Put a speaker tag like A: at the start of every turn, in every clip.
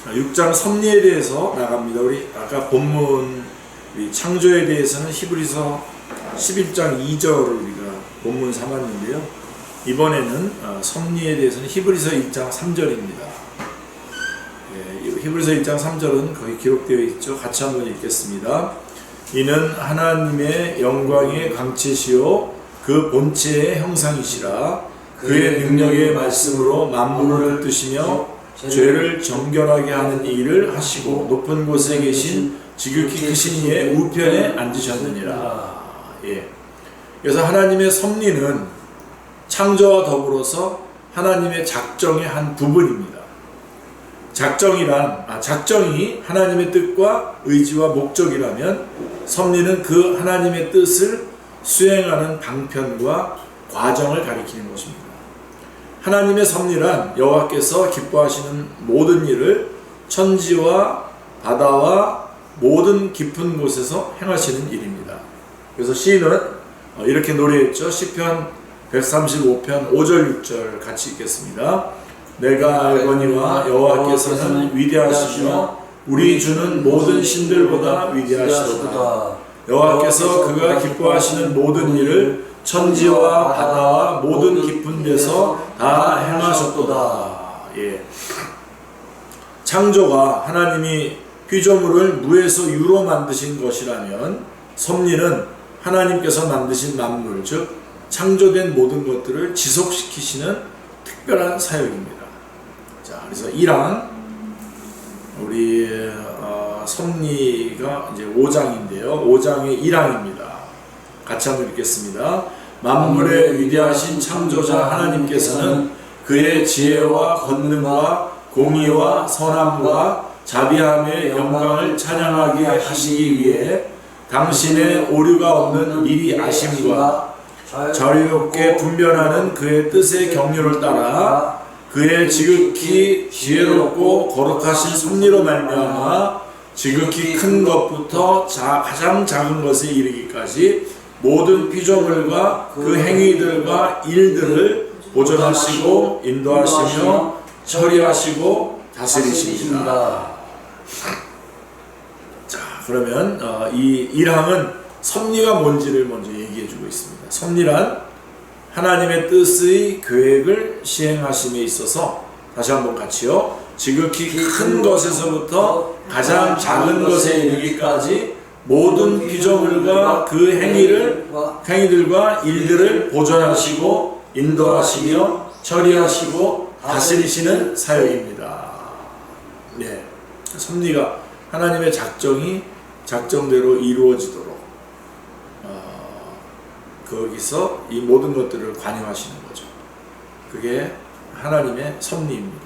A: 6장 섭리에 대해서 나갑니다. 우리 아까 본문 창조에 대해서는 히브리서 11장 2절을 우리가 본문 삼았는데요. 이번에는 섭리에 대해서는 히브리서 1장 3절입니다. 히브리서 1장 3절은 거기 기록되어 있죠. 같이 한번 읽겠습니다. 이는 하나님의 영광의 광채시요 그 본체의 형상이시라. 그의 능력의 말씀으로 만물을 뜨시며 죄를 정결하게 하는 일을 하시고 높은 곳에 계신 지극히 크신 이의 우편에 앉으셨느니라. 그래서 하나님의 섭리는 창조와 더불어서 하나님의 작정의 한 부분입니다. 작정이 하나님의 뜻과 의지와 목적이라면 섭리는 그 하나님의 뜻을 수행하는 방편과 과정을 가리키는 것입니다. 하나님의 섭리란 여호와께서 기뻐하시는 모든 일을 천지와 바다와 모든 깊은 곳에서 행하시는 일입니다. 그래서 시인은 이렇게 노래했죠. 시편 135편 5절 6절 같이 읽겠습니다. 내가 알거니와 여호와께서는 위대하시며 우리 주는 모든 신들보다 위대하시도다. 여호와께서 그가 기뻐하시는 모든 일을 천지와 바다와 모든 깊은 데서 다 행하셨도다. 창조가 하나님이 피조물을 무에서 유로 만드신 것이라면 섭리는 하나님께서 만드신 만물, 즉 창조된 모든 것들을 지속시키시는 특별한 사역입니다. 자, 그래서 1항 우리 섭리가 이제 5장인데요. 5장의 1항입니다. 같이 한번 읽겠습니다. 만물의 위대하신 창조자 하나님께서는 그의 지혜와 권능과 공의와 선함과 자비함의 영광을 찬양하게 하시기 위해 당신의 오류가 없는 미리 아심과 자유롭게 분별하는 그의 뜻의 경륜을 따라 그의 지극히 지혜롭고 거룩하신 섭리로 말미암아 지극히 큰 것부터 가장 작은 것에 이르기까지 모든 피조물과 그 행위들과 일들을 보존하시고 인도하시며 처리하시고 다스리십니다. 자, 그러면 이 1항은 섭리가 뭔지를 먼저 얘기해주고 있습니다. 섭리란 하나님의 뜻의 계획을 시행하심에 있어서 다시 한번 같이요. 지극히 큰 것에서부터 가장 작은 것에 이르기까지 모든 피조물과 그 행위들과 일들을 보존하시고 인도하시며 처리하시고 다스리시는 사역입니다. 섭리가 하나님의 작정이 작정대로 이루어지도록 거기서 이 모든 것들을 관여하시는 거죠. 그게 하나님의 섭리입니다.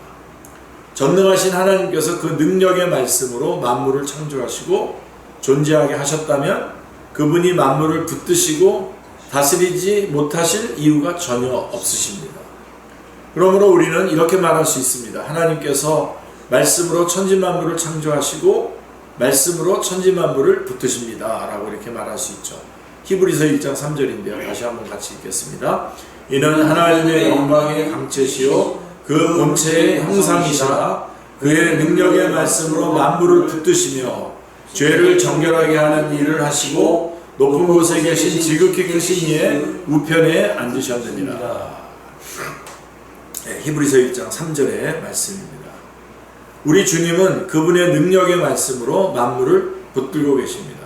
A: 전능하신 하나님께서 그 능력의 말씀으로 만물을 창조하시고 존재하게 하셨다면 그분이 만물을 붙드시고 다스리지 못하실 이유가 전혀 없으십니다. 그러므로 우리는 이렇게 말할 수 있습니다. 하나님께서 말씀으로 천지만물을 창조하시고 말씀으로 천지만물을 붙드십니다 라고 이렇게 말할 수 있죠. 히브리서 1장 3절인데요. 다시 한번 같이 읽겠습니다. 이는 하나님의 영광의 강체시요 그 본체의 형상이시라. 그의 능력의 말씀으로 만물을 붙드시며 죄를 정결하게 하는 일을 하시고 높은 곳에 계신 지극히 크신 이의 우편에 앉으셨느니라. 히브리서 1장 3절의 말씀입니다. 우리 주님은 그분의 능력의 말씀으로 만물을 붙들고 계십니다.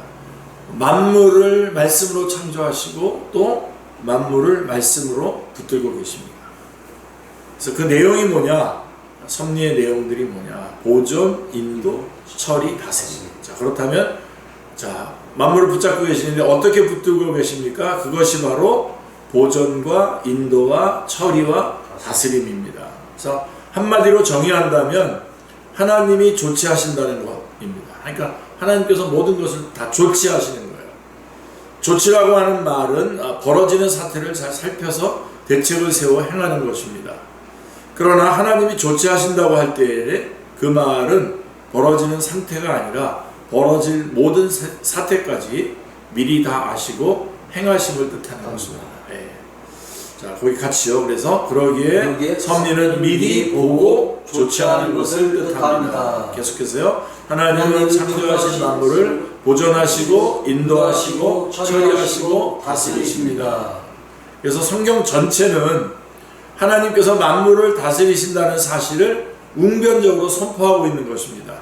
A: 만물을 말씀으로 창조하시고 또 만물을 말씀으로 붙들고 계십니다. 그래서 그 내용이 뭐냐? 섭리의 내용들이 뭐냐? 보존, 인도, 처리, 다스림. 자, 그렇다면 만물을 붙잡고 계시는데 어떻게 붙들고 계십니까? 그것이 바로 보존과 인도와 처리와 다스림입니다. 그래서 한마디로 정의한다면 하나님이 조치하신다는 것입니다. 그러니까 하나님께서 모든 것을 다 조치하시는 거예요. 조치라고 하는 말은 벌어지는 사태를 잘 살펴서 대책을 세워 행하는 것입니다. 그러나 하나님이 조치하신다고 할 때 그 말은 벌어지는 상태가 아니라 벌어질 모든 사태까지 미리 다 아시고 행하심을 뜻하는 것입니다. 자, 거기 같이요. 그래서 그러기에 섭리는 미리 보고 좋지 않은 것을 뜻합니다. 계속해서요. 하나님은 창조하신 만물을 보존하시고 인도하시고 처리하시고 다스리십니다. 그래서 성경 전체는 하나님께서 만물을 다스리신다는 사실을 웅변적으로 선포하고 있는 것입니다.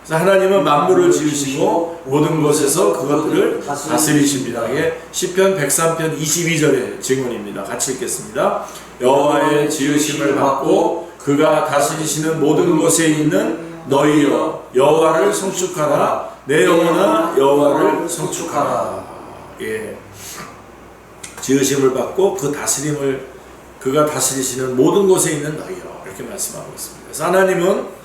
A: 그래서 하나님은 만물을 지으시고 모든 것에서 그것들을 다스리십니다. 이게 시편 103편 22절의 증언입니다. 같이 읽겠습니다. 여호와의 지으심을 받고 그가 다스리시는 모든 것에 있는 너희여 여호와를 성축하라. 내 영혼아 여호와를 성축하라. 예. 지으심을 받고 그 다스림을 그가 다스리시는 모든 곳에 있는 너희여, 이렇게 말씀하고 있습니다. 그래서 하나님은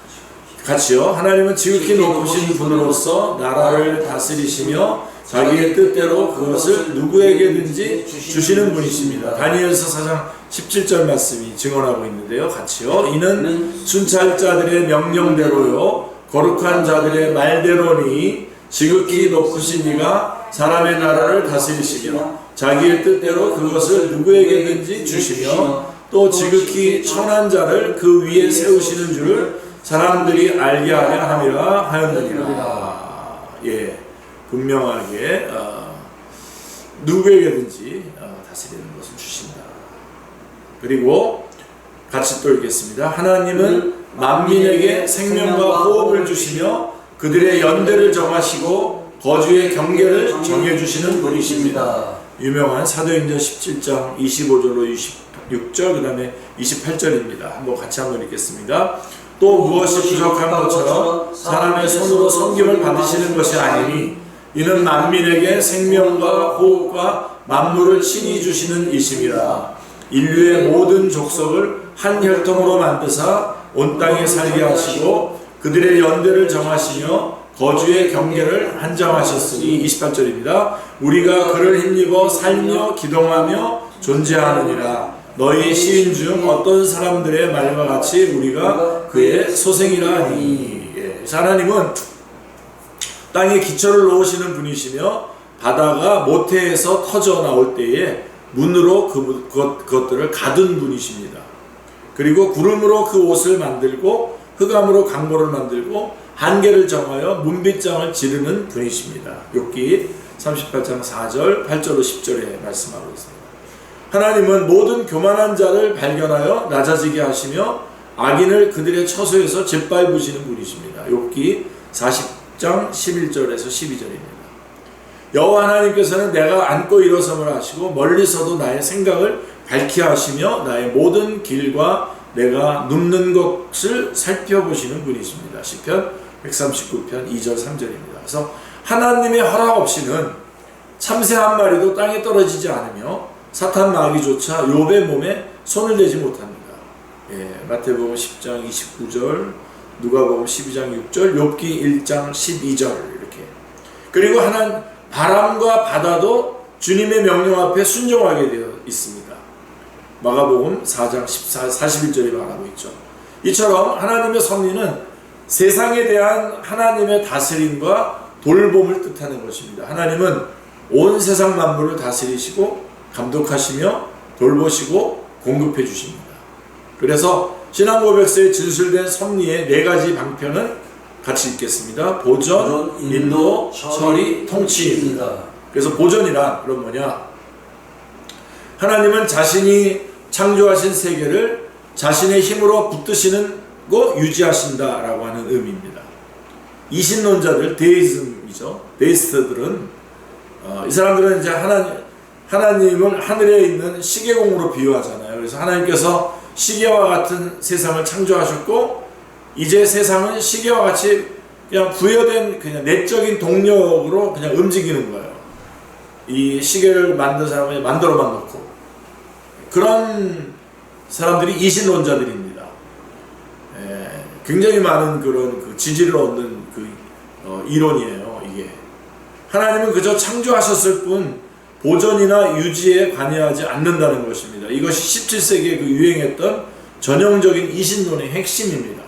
A: 같이요. 하나님은 지극히 높으신 분으로서 나라를 다스리시며 자기의 뜻대로 그것을 누구에게든지 주시는 분이십니다. 다니엘서 4장 17절 말씀이 증언하고 있는데요. 같이요. 이는 순찰자들의 명령대로요 거룩한 자들의 말대로니 지극히 높으신 이가 사람의 나라를 다스리시며 자기의 뜻대로 그것을 누구에게든지 주시며 또 지극히 천한 자를 그 위에 세우시는 줄을 사람들이 알게 하려 함이라 하였느니라. 예, 분명하게 누구에게든지 다스리는 것을 주신다. 그리고 같이 또 읽겠습니다. 하나님은 만민에게 생명과 호흡을 주시며 그들의 연대를 정하시고 거주의 경계를 정해주시는 분이십니다. 유명한 사도행전 17장 25절로 26절 그 다음에 28절입니다. 같이 한번 읽겠습니다. 또 무엇이 부족한 것처럼 사람의 손으로 섬김을 받으시는 것이 아니니 이는 만민에게 생명과 호흡과 만물을 친히 주시는 이심이라. 인류의 모든 족속을 한 혈통으로 만드사 온 땅에 살게 하시고 그들의 연대를 정하시며 거주의 경계를 한정하셨으니 28절입니다. 우리가 그를 힘입어 살며 기동하며 존재하느니라. 너희 시인 중 어떤 사람들의 말과 같이 우리가 그의 소생이라 하니. 예. 하나님은 땅에 기초를 놓으시는 분이시며 바다가 모태에서 터져 나올 때에 문으로 그것들을 가둔 분이십니다. 그리고 구름으로 그 옷을 만들고 흑암으로 강보를 만들고 한계를 정하여 문빗장을 지르는 분이십니다. 욥기 38장 4절 8절로 10절에 말씀하고 있습니다. 하나님은 모든 교만한 자를 발견하여 낮아지게 하시며 악인을 그들의 처소에서 짓밟으시는 분이십니다. 욥기 40장 11절에서 12절입니다. 여호와 하나님께서는 내가 앉고 일어섬을 하시고 멀리서도 나의 생각을 밝게 하시며 나의 모든 길과 내가 눕는 것을 살펴보시는 분이십니다. 시편 139편 2절 3절입니다. 그래서 하나님의 허락 없이는 참새 한 마리도 땅에 떨어지지 않으며 사탄 마귀조차 욥의 몸에 손을 대지 못합니다. 예, 마태복음 10장 29절, 누가복음 12장 6절, 욥기 1장 12절 이렇게. 그리고 바람과 바다도 주님의 명령 앞에 순종하게 되어 있습니다. 마가복음 4장 41절이 말하고 있죠. 이처럼 하나님의 섭리는 세상에 대한 하나님의 다스림과 돌봄을 뜻하는 것입니다. 하나님은 온 세상 만물을 다스리시고 감독하시며 돌보시고 공급해 주십니다. 그래서 신앙고백서에 진술된 섭리의 4가지 방편은 같이 읽겠습니다. 보존, 인도, 처리, 통치입니다. 그래서 보존이란 그럼 뭐냐? 하나님은 자신이 창조하신 세계를 자신의 힘으로 붙드시고 유지하신다라고 하는 의미입니다. 이신론자들, 데이즘이죠. 데이스트들은 이 사람들은 이제 하나님을 하늘에 있는 시계공으로 비유하잖아요. 그래서 하나님께서 시계와 같은 세상을 창조하셨고 이제 세상은 시계와 같이 그냥 부여된 그냥 내적인 동력으로 그냥 움직이는 거예요. 이 시계를 만든 사람이 만들어만 놓고 그런 사람들이 이신론자들입니다. 굉장히 많은 그런 지지를 얻는 이론이에요. 이게 하나님은 그저 창조하셨을 뿐 보존이나 유지에 관여하지 않는다는 것입니다. 이것이 17세기에 유행했던 전형적인 이신론의 핵심입니다.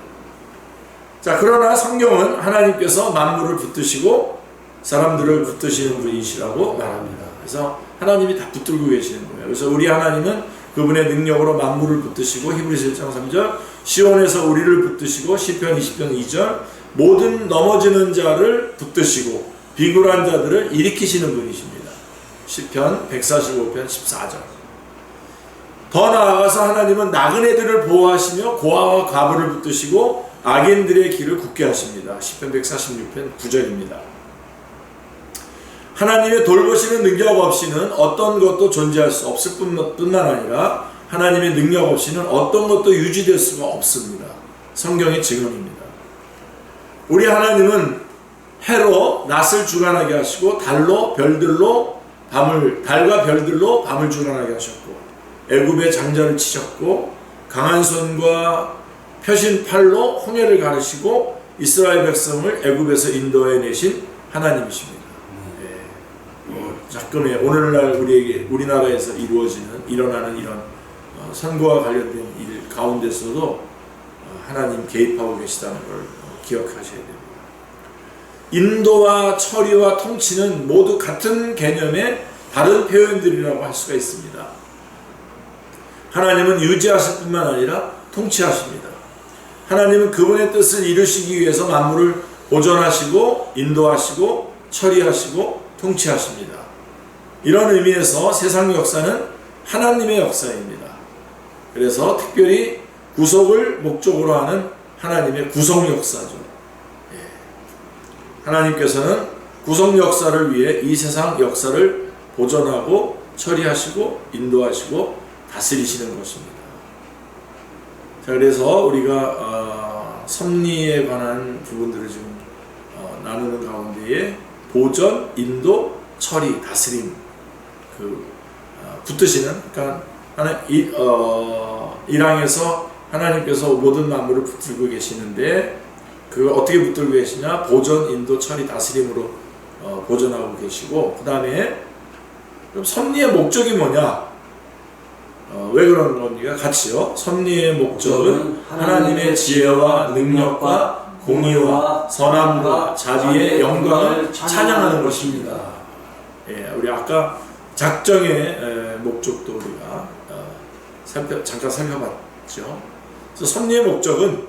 A: 자, 그러나 성경은 하나님께서 만물을 붙드시고 사람들을 붙드시는 분이시라고 말합니다. 그래서 하나님이 다 붙들고 계시는 거예요. 그래서 우리 하나님은 그분의 능력으로 만물을 붙드시고 히브리서 1장 3절 시온에서 우리를 붙드시고 시편 20편 2절 모든 넘어지는 자를 붙드시고 비굴한 자들을 일으키시는 분이십니다. 시편 145편 14절. 더 나아가서 하나님은 나그네들을 보호하시며 고아와 과부를 붙드시고 악인들의 길을 굳게 하십니다. 시편 146편 9절입니다. 하나님의 돌보시는 능력 없이는 어떤 것도 존재할 수 없을 뿐만 아니라 하나님의 능력 없이는 어떤 것도 유지될 수가 없습니다. 성경의 증언입니다. 우리 하나님은 해로 낮을 주관하게 하시고 달과 별들로 밤을 주관하게 하셨고 애굽의 장자를 치셨고 강한 손과 펴신 팔로 홍해를 가르시고 이스라엘 백성을 애굽에서 인도해 내신 하나님이십니다. 가끔의 오늘날 우리나라에서 일어나는 이런 선거와 관련된 일 가운데서도 하나님 개입하고 계시다는 걸 기억하셔야 됩니다. 인도와 처리와 통치는 모두 같은 개념의 다른 표현들이라고 할 수가 있습니다. 하나님은 유지하실 뿐만 아니라 통치하십니다. 하나님은 그분의 뜻을 이루시기 위해서 만물을 보존하시고 인도하시고 처리하시고 통치하십니다. 이런 의미에서 세상 역사는 하나님의 역사입니다. 그래서 특별히 구속을 목적으로 하는 하나님의 구속 역사죠. 하나님께서는 구속 역사를 위해 이 세상 역사를 보존하고 처리하시고 인도하시고 다스리시는 것입니다. 자, 그래서 우리가 섭리에 관한 부분들을 지금 나누는 가운데에 보존, 인도, 처리, 다스림 붙드시는, 그러니까 일항에서 하나님께서 모든 만물을 붙들고 계시는데 그걸 어떻게 붙들고 계시냐? 보존, 인도, 처리, 다스림으로 보존하고 계시고, 그 다음에 그럼 섭리의 목적이 뭐냐? 왜 그런 겁니까? 같이요. 섭리의 목적은 하나님의 지혜와 능력과 공의와 선함과 자비의 영광을 찬양하는 것입니다. 우리 아까 작정의 목적도 우리가 잠깐 살펴봤죠. 그래서 섭리의 목적은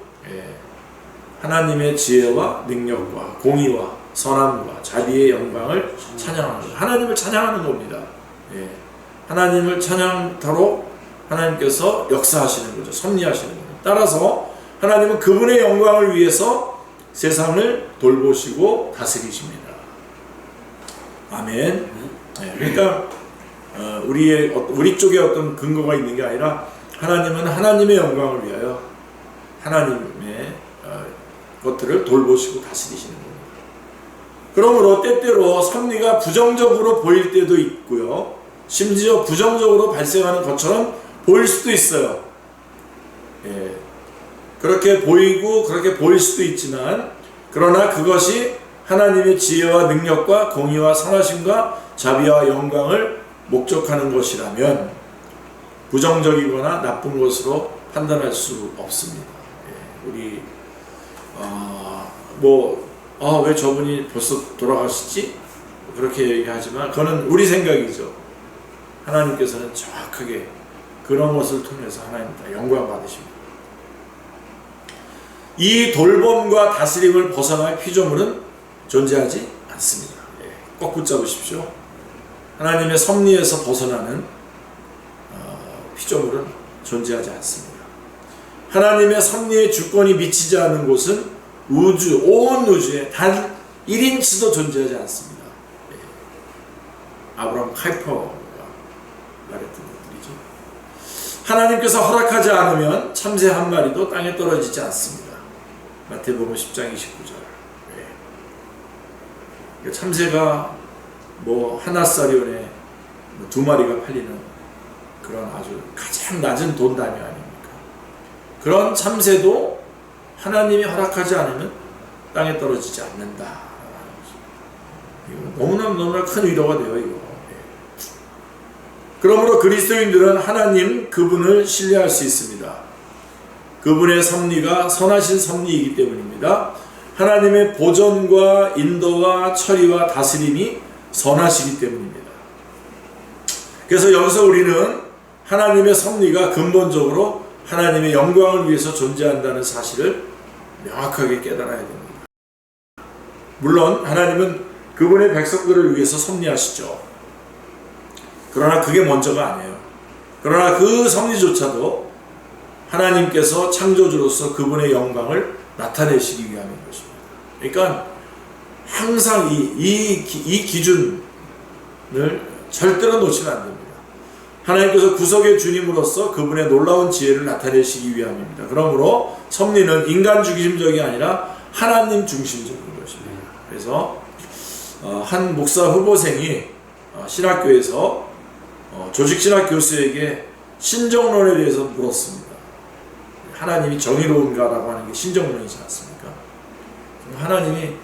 A: 하나님의 지혜와 능력과 공의와 선함과 자비의 영광을 찬양하는 것. 하나님을 찬양하는 겁니다. 하나님을 찬양토록 하나님께서 역사하시는 거죠. 섭리하시는 거죠. 따라서 하나님은 그분의 영광을 위해서 세상을 돌보시고 다스리십니다. 아멘. 그러니까 우리 쪽에 어떤 근거가 있는 게 아니라 하나님은 하나님의 영광을 위하여 하나님의 것들을 돌보시고 다스리시는 겁니다. 그러므로 때때로 섭리가 부정적으로 보일 때도 있고요. 심지어 부정적으로 발생하는 것처럼 보일 수도 있어요. 그렇게 보이고 그렇게 보일 수도 있지만, 그러나 그것이 하나님의 지혜와 능력과 공의와 선하심과 자비와 영광을 목적하는 것이라면 부정적이거나 나쁜 것으로 판단할 수 없습니다. 우리 왜 저분이 벌써 돌아가시지? 그렇게 얘기하지만 그거는 우리 생각이죠. 하나님께서는 정확하게 그런 것을 통해서 하나님 다 영광 받으십니다. 이 돌봄과 다스림을 벗어날 피조물은 존재하지 않습니다. 꼭 붙잡으십시오. 하나님의 섭리에서 벗어나는 피조물은 존재하지 않습니다. 하나님의 섭리의 주권이 미치지 않는 곳은 온 우주에 단 1인치도 존재하지 않습니다. 아브라함 카이퍼가 말했던 것들이죠. 하나님께서 허락하지 않으면 참새 한 마리도 땅에 떨어지지 않습니다. 마태복음 10장 29절. 참새가 하나짜리원에 2마리가 팔리는 그런 아주 가장 낮은 돈 단위 아닙니까? 그런 참새도 하나님이 허락하지 않으면 땅에 떨어지지 않는다. 너무나 큰 위로가 돼요, 이거. 그러므로 그리스도인들은 하나님 그분을 신뢰할 수 있습니다. 그분의 섭리가 선하신 섭리이기 때문입니다. 하나님의 보존과 인도와 처리와 다스림이 선하시기 때문입니다. 그래서 여기서 우리는 하나님의 섭리가 근본적으로 하나님의 영광을 위해서 존재한다는 사실을 명확하게 깨달아야 됩니다. 물론 하나님은 그분의 백성들을 위해서 섭리하시죠. 그러나 그게 먼저가 아니에요. 그러나 그 섭리조차도 하나님께서 창조주로서 그분의 영광을 나타내시기 위함인 것입니다. 그러니까 항상 이 기준을 절대로 놓치면 안 됩니다. 하나님께서 구속의 주님으로서 그분의 놀라운 지혜를 나타내시기 위함입니다. 그러므로 섭리는 인간 중심적이 아니라 하나님 중심적인 것입니다. 그래서 한 목사 후보생이 신학교에서 조직신학 교수에게 신정론에 대해서 물었습니다. 하나님이 정의로운가라고 하는 게 신정론이지 않습니까? 하나님이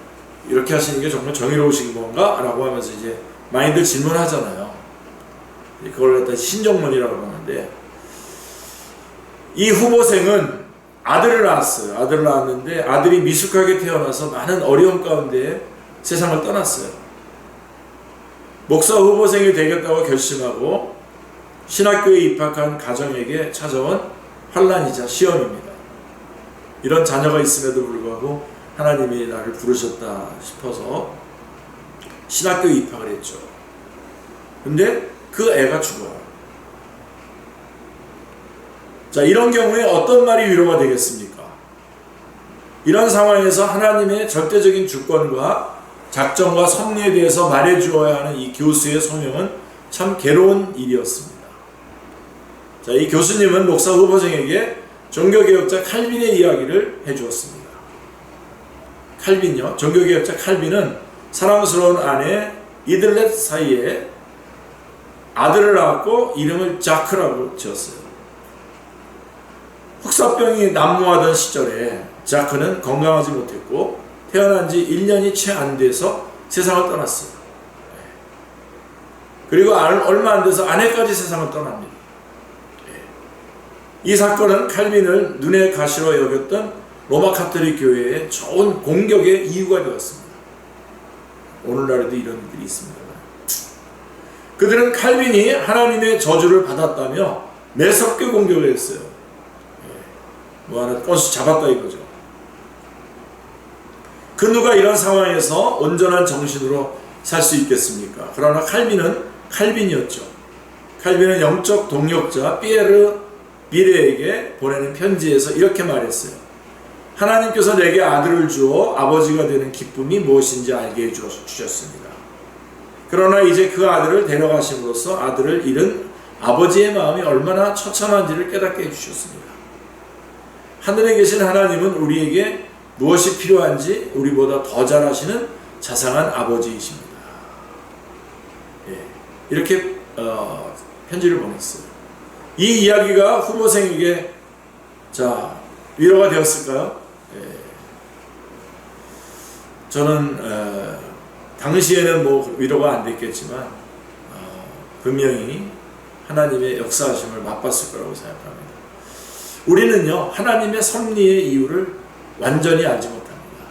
A: 이렇게 하시는 게 정말 정의로우신 건가? 라고 하면서 이제 많이들 질문하잖아요. 그걸 갖다 신정론이라고 하는데, 이 후보생은 아들을 낳았어요. 아들을 낳았는데 아들이 미숙하게 태어나서 많은 어려움 가운데 세상을 떠났어요. 목사 후보생이 되겠다고 결심하고 신학교에 입학한 가정에게 찾아온 환난이자 시험입니다. 이런 자녀가 있음에도 불구하고 하나님이 나를 부르셨다 싶어서 신학교에 입학을 했죠. 근데 그 애가 죽어요. 자, 이런 경우에 어떤 말이 위로가 되겠습니까? 이런 상황에서 하나님의 절대적인 주권과 작정과 섭리에 대해서 말해주어야 하는 이 교수의 소명은 참 괴로운 일이었습니다. 자, 이 교수님은 목사 후보생에게 종교개혁자 칼빈의 이야기를 해주었습니다. 칼빈요, 종교개혁자 칼빈은 사랑스러운 아내 이들렛 사이에 아들을 낳았고 이름을 자크라고 지었어요. 흑사병이 난무하던 시절에 자크는 건강하지 못했고 태어난 지 1년이 채 안 돼서 세상을 떠났어요. 그리고 얼마 안 돼서 아내까지 세상을 떠납니다. 이 사건은 칼빈을 눈의 가시로 여겼던 로마 카톨릭 교회의 좋은 공격의 이유가 되었습니다. 오늘날에도 이런 일이 있습니다. 그들은 칼빈이 하나님의 저주를 받았다며 매섭게 공격을 했어요. 뭐 하나 건수 잡았다 이거죠. 그 누가 이런 상황에서 온전한 정신으로 살 수 있겠습니까? 그러나 칼빈은 칼빈이었죠. 칼빈은 영적 동력자 피에르 미레에게 보내는 편지에서 이렇게 말했어요. 하나님께서 내게 아들을 주어 아버지가 되는 기쁨이 무엇인지 알게 해주셨습니다. 그러나 이제 그 아들을 데려가심으로써 아들을 잃은 아버지의 마음이 얼마나 처참한지를 깨닫게 해주셨습니다. 하늘에 계신 하나님은 우리에게 무엇이 필요한지 우리보다 더 잘 아시는 자상한 아버지이십니다. 이렇게 편지를 보냈어요. 이 이야기가 후보생에게 위로가 되었을까요? 저는 당시에는 뭐 위로가 안 됐겠지만 분명히 하나님의 역사하심을 맛봤을 거라고 생각합니다. 우리는요, 하나님의 섭리의 이유를 완전히 알지 못합니다.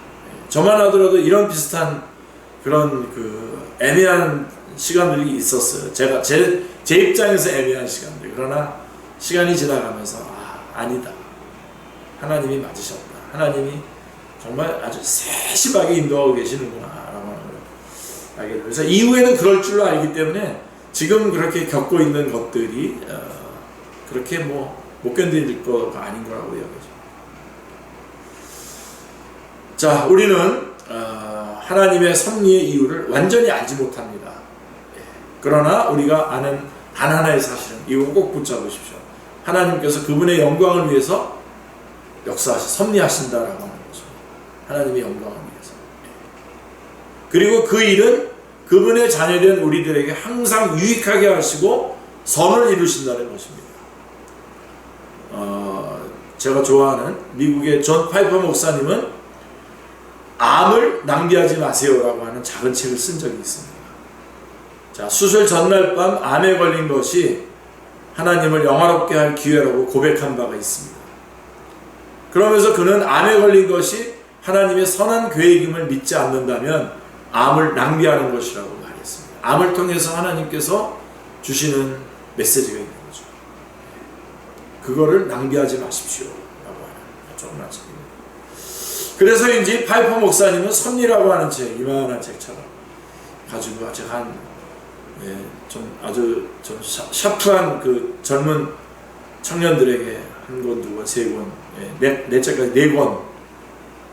A: 저만 하더라도 이런 비슷한 그런 애매한 시간들이 있었어요. 제 입장에서 애매한 시간들. 그러나 시간이 지나가면서 아니다. 하나님이 맞으셨다. 하나님이 정말 아주 세심하게 인도하고 계시는구나 라고 하는 걸 알게 돼요. 그래서 이후에는 그럴 줄로 알기 때문에 지금 그렇게 겪고 있는 것들이 그렇게 못 견딜 거가 아닌 거라고 여겨져요. 자, 우리는 하나님의 섭리의 이유를 완전히 알지 못합니다. 그러나 우리가 아는 단 하나의 사실은 이거 꼭 붙잡으십시오. 하나님께서 그분의 영광을 위해서 섭리하신다라고 하는 것입니다. 하나님의 영광을 위해서. 그리고 그 일은 그분의 자녀된 우리들에게 항상 유익하게 하시고 선을 이루신다는 것입니다. 제가 좋아하는 미국의 존 파이퍼 목사님은 암을 낭비하지 마세요라고 하는 작은 책을 쓴 적이 있습니다. 자, 수술 전날 밤 암에 걸린 것이 하나님을 영화롭게 할 기회라고 고백한 바가 있습니다. 그러면서 그는 암에 걸린 것이 하나님의 선한 계획임을 믿지 않는다면 암을 낭비하는 것이라고 말했습니다. 암을 통해서 하나님께서 주시는 메시지가 있는 거죠. 그거를 낭비하지 마십시오 라고 하는 조그만 책입니다. 그래서인지 파이퍼 목사님은 섭리라고 하는 책, 이만한 책처럼 가지고 아주 아주 좀 샤프한 그 젊은 청년들에게 한 권, 두 권, 세 권, 네 책까지 4권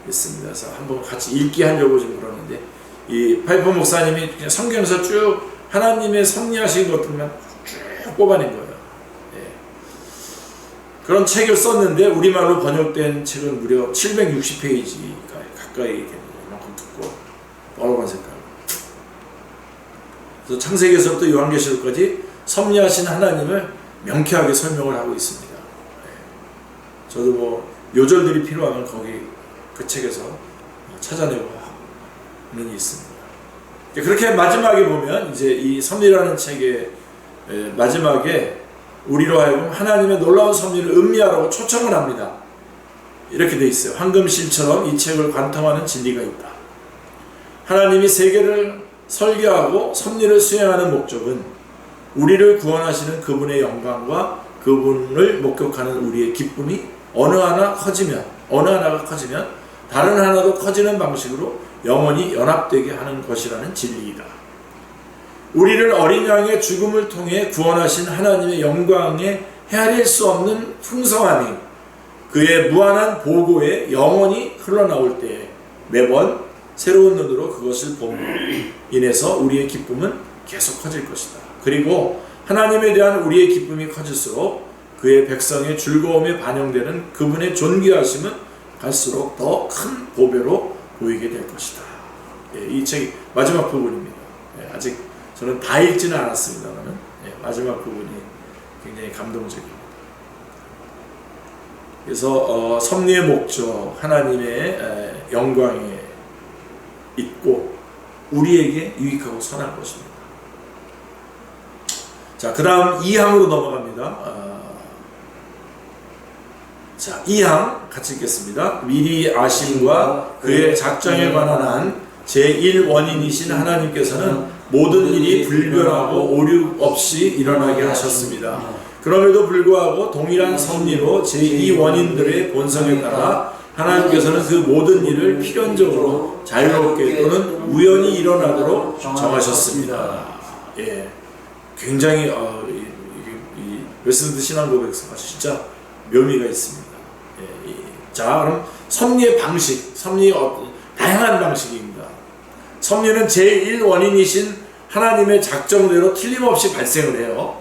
A: 있습니다. 그래서 한번 같이 읽기 하려고 좀 그러는데, 이 파이퍼 목사님이 그냥 성경에서 쭉 하나님의 섭리하신 것들만 쭉 뽑아낸 거예요. 그런 책을 썼는데 우리말로 번역된 책은 무려 760페이지가 가까이 됩니다. 이만큼 두꺼워, 빨간 색깔. 그래서 창세기에서부터 요한계시록까지 섭리하신 하나님을 명쾌하게 설명을 하고 있습니다. 저도 뭐 요절들이 필요하면 거기 그 책에서 찾아내고 하는 게 있습니다. 그렇게 마지막에 보면 이제 이 섭리라는 책의 마지막에 우리로 하여금 하나님의 놀라운 섭리를 음미하라고 초청을 합니다. 이렇게 돼 있어요. 황금실처럼 이 책을 관통하는 진리가 있다. 하나님이 세계를 설계하고 섭리를 수행하는 목적은 우리를 구원하시는 그분의 영광과 그분을 목격하는 우리의 기쁨이 어느 하나가 커지면 다른 하나도 커지는 방식으로 영원히 연합되게 하는 것이라는 진리이다. 우리를 어린 양의 죽음을 통해 구원하신 하나님의 영광에 헤아릴 수 없는 풍성함이 그의 무한한 보고에 영원히 흘러나올 때에 매번 새로운 눈으로 그것을 봄으로 인해서 우리의 기쁨은 계속 커질 것이다. 그리고 하나님에 대한 우리의 기쁨이 커질수록 그의 백성의 즐거움에 반영되는 그분의 존귀하심은 갈수록 더 큰 보배로 보이게 될 것이다. 이 책이 마지막 부분입니다. 아직 저는 다 읽지는 않았습니다만 마지막 부분이 굉장히 감동적입니다. 그래서 섭리의 목적, 하나님의 영광에 있고 우리에게 유익하고 선한 것입니다. 자, 그 다음 2항으로 넘어갑니다. 자, 2항 같이 읽겠습니다. 미리 아심과 그의 작정에 관한 한 제1원인이신 하나님께서는 모든 일이 불변하고 오류 없이 일어나게 하셨습니다. 그럼에도 불구하고 동일한 섭리로 제2원인들의 본성에 따라 하나님께서는 그 모든 일을 필연적으로 자유롭게 또는 우연히 일어나도록 정하셨습니다. 예, 굉장히 이 웨스트민스터 신앙고백서가 진짜 묘미가 있습니다. 예, 자, 그럼 섭리의 방식, 다양한 방식입니다. 섭리는 제1원인이신 하나님의 작정대로 틀림없이 발생을 해요.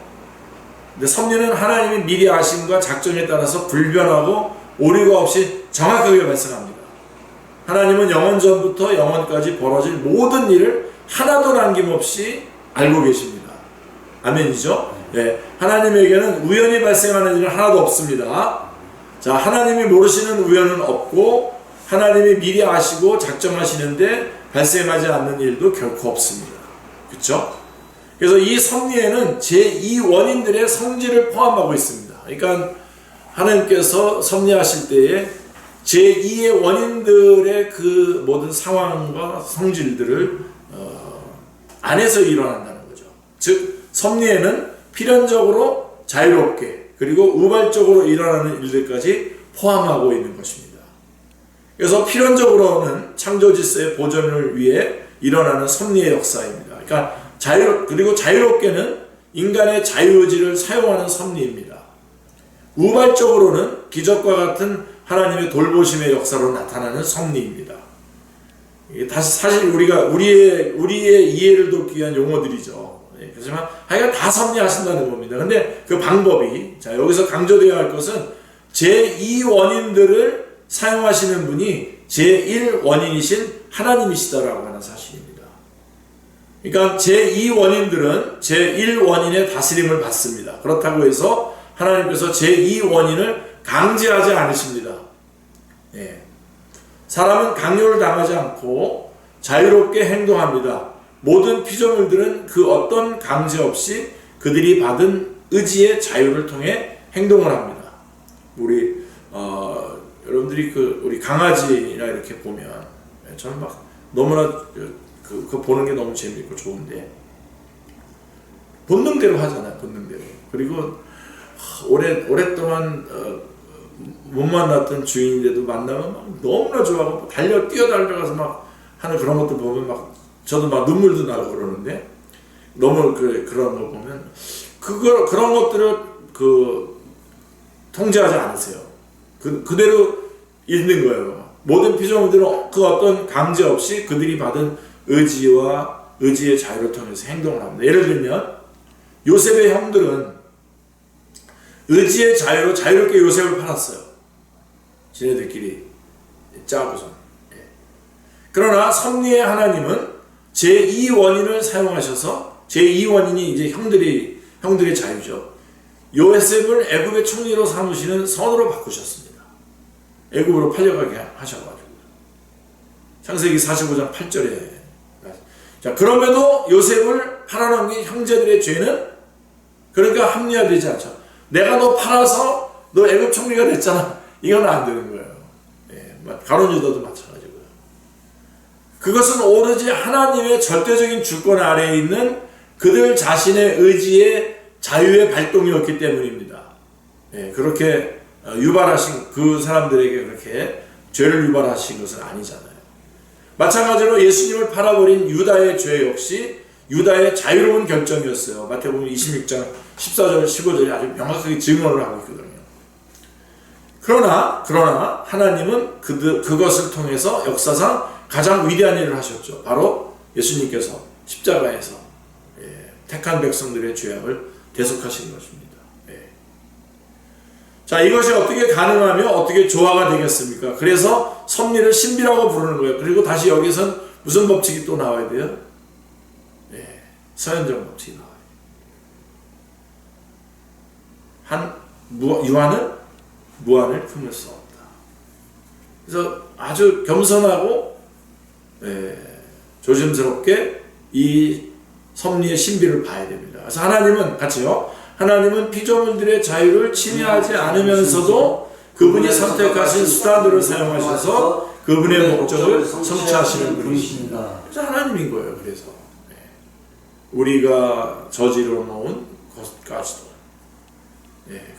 A: 근데 섭리는 하나님이 미리 아심과 작정에 따라서 불변하고 오류가 없이 정확하게 발생합니다. 하나님은 영원 전부터 영원까지 벌어질 모든 일을 하나도 남김없이 알고 계십니다. 아멘이죠? 네. 하나님에게는 우연히 발생하는 일은 하나도 없습니다. 자, 하나님이 모르시는 우연은 없고 하나님이 미리 아시고 작정하시는데 발생하지 않는 일도 결코 없습니다. 그렇죠? 그래서 이 섭리에는 제2원인들의 성질을 포함하고 있습니다. 그러니까 하나님께서 섭리하실 때에 제2의 원인들의 그 모든 상황과 성질들을 안에서 일어난다는 거죠. 즉 섭리에는 필연적으로 자유롭게 그리고 우발적으로 일어나는 일들까지 포함하고 있는 것입니다. 그래서 필연적으로는 창조 질서의 보존을 위해 일어나는 섭리의 역사입니다. 그러니까 그리고 자유롭게는 인간의 자유의지를 사용하는 섭리입니다. 우발적으로는 기적과 같은 하나님의 돌보심의 역사로 나타나는 섭리입니다. 사실 우리의 이해를 돕기 위한 용어들이죠. 그렇지만 하여간 다 섭리하신다는 겁니다. 근데 그 방법이, 자, 여기서 강조되어야 할 것은 제2원인들을 사용하시는 분이 제1원인이신 하나님이시다라고 하는 사실입니다. 그러니까 제2원인들은 제1원인의 다스림을 받습니다. 그렇다고 해서 하나님께서 제2원인을 강제하지 않으십니다. 예. 사람은 강요를 당하지 않고 자유롭게 행동합니다. 모든 피조물들은 그 어떤 강제 없이 그들이 받은 의지의 자유를 통해 행동을 합니다. 여러분들이 우리 강아지나 이렇게 보면, 저는 막 너무나 그거 보는 게 너무 재밌고 좋은데, 본능대로 하잖아요, 본능대로. 그리고 오랫동안 못 만났던 주인인데도 만나면 막 너무나 좋아하고 뛰어달려가서 막 하는 그런 것들 보면 막 저도 막 눈물도 나고 그러는데, 너무 그런 거 보면 그런 것들을 통제하지 않으세요. 그대로 있는 거예요. 모든 피조물들은 그 어떤 강제 없이 그들이 받은 의지의 자유를 통해서 행동을 합니다. 예를 들면 요셉의 형들은 의지의 자유로 자유롭게 요셉을 팔았어요. 지네들끼리 짜고서. 그러나 섭리의 하나님은 제2원인을 사용하셔서, 제2원인이 이제 형들의 자유죠. 요셉을 애굽의 총리로 삼으시는 선으로 바꾸셨습니다. 애굽으로 팔려가게 하셔가지고. 창세기 45장 8절에. 자, 그럼에도 요셉을 팔아넘긴 형제들의 죄는 그러니까 합리화되지 않죠. 내가 너 팔아서 너 애굽 총리가 됐잖아. 이건 안 되는 거예요. 가룟 유다도 마찬가지고요. 그것은 오로지 하나님의 절대적인 주권 아래에 있는 그들 자신의 의지의 자유의 발동이었기 때문입니다. 그렇게 유발하신 그 사람들에게 그렇게 죄를 유발하신 것은 아니잖아요. 마찬가지로 예수님을 팔아버린 유다의 죄 역시 유다의 자유로운 결정이었어요. 마태복음 26장 14절 15절이 아주 명확하게 증언을 하고 있거든요. 그러나 하나님은 그것을 통해서 역사상 가장 위대한 일을 하셨죠. 바로 예수님께서 십자가에서 택한 백성들의 죄악을 대속하신 것입니다. 자, 이것이 어떻게 가능하며 어떻게 조화가 되겠습니까? 그래서 섭리를 신비라고 부르는 거예요. 그리고 다시 여기선 무슨 법칙이 또 나와야 돼요? 서현정 법칙이 나와요. 유한은 무한을 품을 수 없다. 그래서 아주 겸손하고 조심스럽게 이 섭리의 신비를 봐야 됩니다. 그래서 하나님은 피조물들의 자유를 침해하지 않으면서도 그분이 선택하신 수단들을 사용하셔서 그분의 목적을 성취하시는 분이십니다. 그래서 하나님인 거예요. 그래서 우리가 저지러 놓은 것까지도.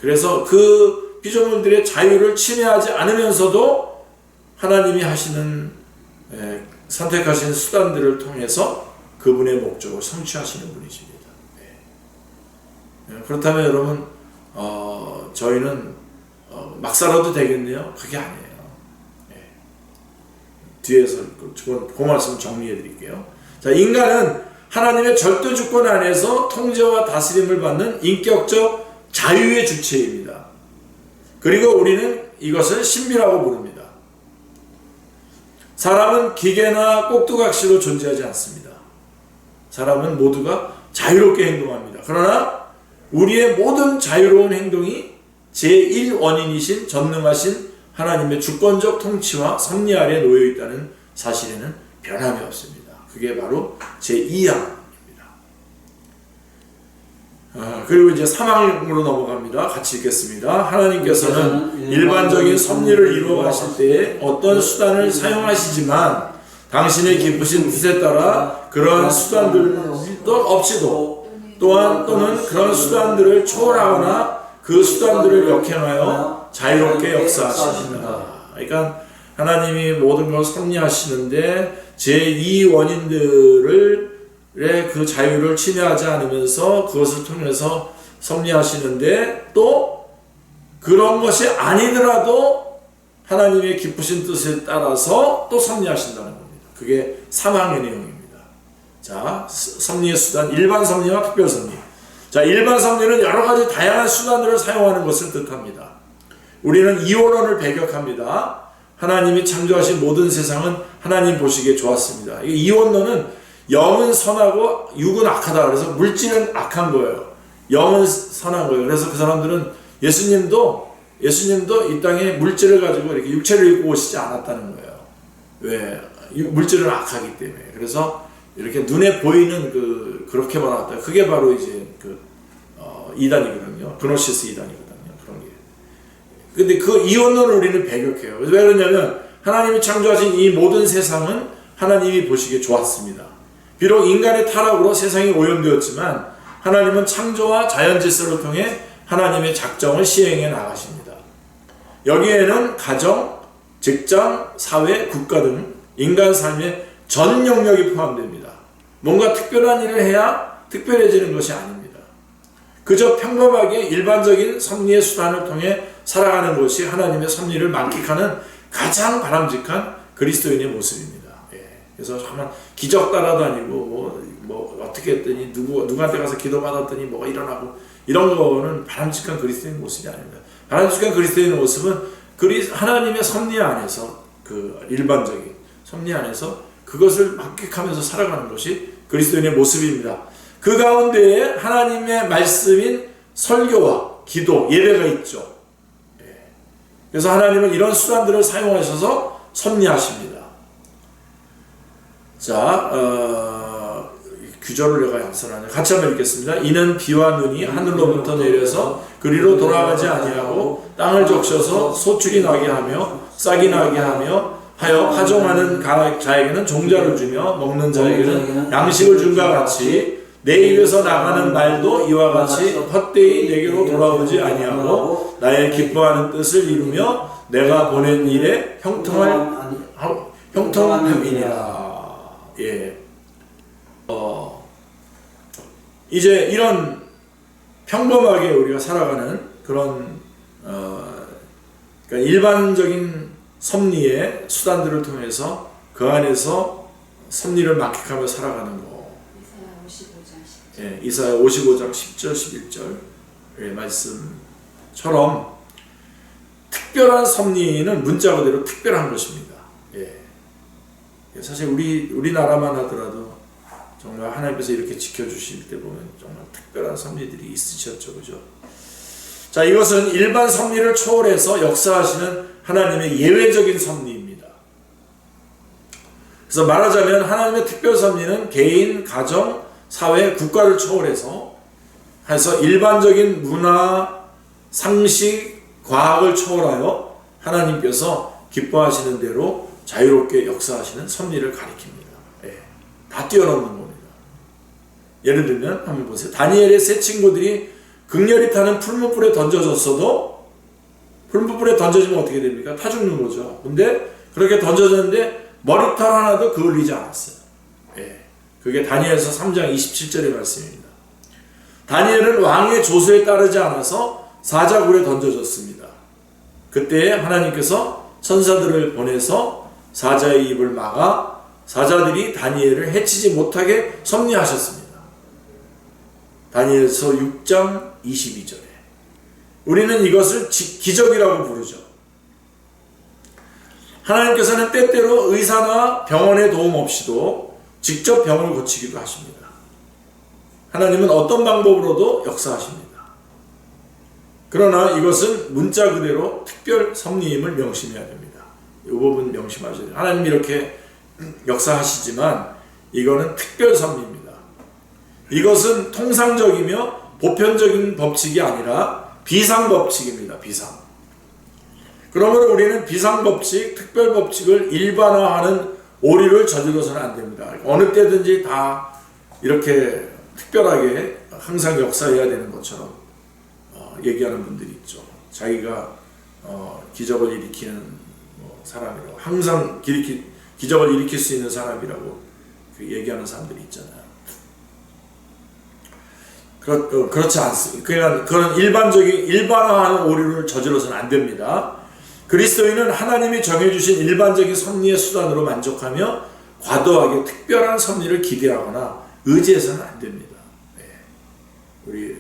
A: 그래서 그 피조물들의 자유를 침해하지 않으면서도 하나님이 하시는 선택하신 수단들을 통해서 그분의 목적을 성취하시는 분이십니다. 그렇다면 여러분, 저희는 막 살아도 되겠네요? 그게 아니에요. 뒤에서 그 말씀 정리해 드릴게요. 자, 인간은 하나님의 절대 주권 안에서 통제와 다스림을 받는 인격적 자유의 주체입니다. 그리고 우리는 이것을 신비라고 부릅니다. 사람은 기계나 꼭두각시로 존재하지 않습니다. 사람은 모두가 자유롭게 행동합니다. 그러나 우리의 모든 자유로운 행동이 제1원인이신 전능하신 하나님의 주권적 통치와 섭리 아래 놓여 있다는 사실에는 변함이 없습니다. 그게 바로 제2항입니다. 그리고 이제 3항으로 넘어갑니다. 같이 읽겠습니다. 하나님께서는 일반적인 섭리를 이루어 가실 때에 어떤 수단을 사용하시지만 당신의 기쁘신 뜻에 따라 그러한 수단들도 없이도 또는 그런 수단들을 초월하거나 그 수단들을 역행하여 자유롭게 역사하십니다. 그러니까 하나님이 모든 걸 섭리하시는데 제2원인들의 그 자유를 침해하지 않으면서 그것을 통해서 섭리하시는데 또 그런 것이 아니더라도 하나님의 기쁘신 뜻에 따라서 또 섭리하신다는 겁니다. 그게 3항의 내용입니다. 자, 섭리의 수단, 일반 섭리와 특별 섭리. 자, 일반 섭리는 여러 가지 다양한 수단들을 사용하는 것을 뜻합니다. 우리는 이원론을 배격합니다. 하나님이 창조하신 모든 세상은 하나님 보시기에 좋았습니다. 이원론은 영은 선하고 육은 악하다. 그래서 물질은 악한 거예요. 영은 선한 거예요. 그래서 그 사람들은 예수님도 이 땅에 물질을 가지고 이렇게 육체를 입고 오시지 않았다는 거예요. 왜? 물질은 악하기 때문에. 그래서 이렇게 눈에 보이는 그렇게만 왔다. 그게 바로 이제 이단이거든요. 그노시스 이단이거든요. 그런 게. 근데 그 이원론을 우리는 배격해요. 왜 그러냐면 하나님이 창조하신 이 모든 세상은 하나님이 보시기에 좋았습니다. 비록 인간의 타락으로 세상이 오염되었지만 하나님은 창조와 자연 질서를 통해 하나님의 작정을 시행해 나가십니다. 여기에는 가정, 직장, 사회, 국가 등 인간 삶의 전 영역이 포함됩니다. 뭔가 특별한 일을 해야 특별해지는 것이 아닙니다. 그저 평범하게 일반적인 섭리의 수단을 통해 살아가는 것이 하나님의 섭리를 만끽하는 가장 바람직한 그리스도인의 모습입니다. 그래서 정말 기적 따라다니고 뭐 어떻게 했더니 누구한테 가서 기도받았더니 뭐가 일어나고 이런 거는 바람직한 그리스도인의 모습이 아닙니다. 바람직한 그리스도인의 모습은 하나님의 섭리 안에서 그 일반적인 섭리 안에서 그것을 만끽하면서 살아가는 것이 그리스도인의 모습입니다. 그 가운데에 하나님의 말씀인 설교와 기도, 예배가 있죠. 그래서 하나님은 이런 수단들을 사용하셔서 섭리하십니다. 자, 규절을 내가 양선하냐. 같이 한번 읽겠습니다. 이는 비와 눈이 하늘로부터 내려서 그리로 돌아가지 아니하고 땅을 적셔서 소출이 나게 하며 싹이 나게 하며 하여 파종하는 자에게는 종자를 주며 먹는 자에게는 양식을 준과 같이 내 입에서 나가는 말도 이와 같이 헛되이 내게로 돌아오지 아니하고 나의 기뻐하는 뜻을 이루며 내가 보낸 일에 형통함이니라. 이제 이런 평범하게 우리가 살아가는 그런 그러니까 일반적인 섭리의 수단들을 통해서 그 안에서 섭리를 만끽하며 살아가는 거. 이사야 55장 10절 11절 말씀처럼 특별한 섭리는 문자 그대로 특별한 것입니다. 사실 우리나라만 하더라도 정말 하나님께서 이렇게 지켜주실 때 보면 정말 특별한 섭리들이 있으셨죠, 그죠? 자, 이것은 일반 섭리를 초월해서 역사하시는 하나님의 예외적인 섭리입니다. 그래서 말하자면 하나님의 특별 섭리는 개인, 가정, 사회, 국가를 초월해서 일반적인 문화, 상식, 과학을 초월하여 하나님께서 기뻐하시는 대로 자유롭게 역사하시는 섭리를 가리킵니다. 다 뛰어넘는 겁니다. 예를 들면 한번 보세요. 다니엘의 세 친구들이 극렬히 타는 풀무불에 던져졌어도 풀무불에 던져지면 어떻게 됩니까? 타 죽는 거죠. 근데 그렇게 던져졌는데 머리털 하나도 그을리지 않았어요. 그게 다니엘서 3장 27절의 말씀입니다. 다니엘은 왕의 조서에 따르지 않아서 사자굴에 던져졌습니다. 그때 하나님께서 천사들을 보내서 사자의 입을 막아 사자들이 다니엘을 해치지 못하게 섭리하셨습니다. 다니엘서 6장 22절에 우리는 이것을 기적이라고 부르죠. 하나님께서는 때때로 의사나 병원의 도움 없이도 직접 병을 고치기도 하십니다. 하나님은 어떤 방법으로도 역사하십니다. 그러나 이것은 문자 그대로 특별 섭리임을 명심해야 됩니다. 이 부분 명심하셔야 돼요. 하나님이 이렇게 역사하시지만 이거는 특별 섭리입니다. 이것은 통상적이며 보편적인 법칙이 아니라 비상법칙입니다. 비상. 그러므로 우리는 비상법칙, 특별법칙을 일반화하는 오류를 저질러서는 안 됩니다. 어느 때든지 다 이렇게 특별하게 항상 역사해야 되는 것처럼 얘기하는 분들이 있죠. 자기가 기적을 일으키는 사람이라고, 항상 기적을 일으킬 수 있는 사람이라고 얘기하는 사람들이 있잖아요. 그렇지 않습니다. 그런 일반화하는 오류를 저질러서는 안 됩니다. 그리스도인은 하나님이 정해주신 일반적인 섭리의 수단으로 만족하며 과도하게 특별한 섭리를 기대하거나 의지해서는 안 됩니다. 우리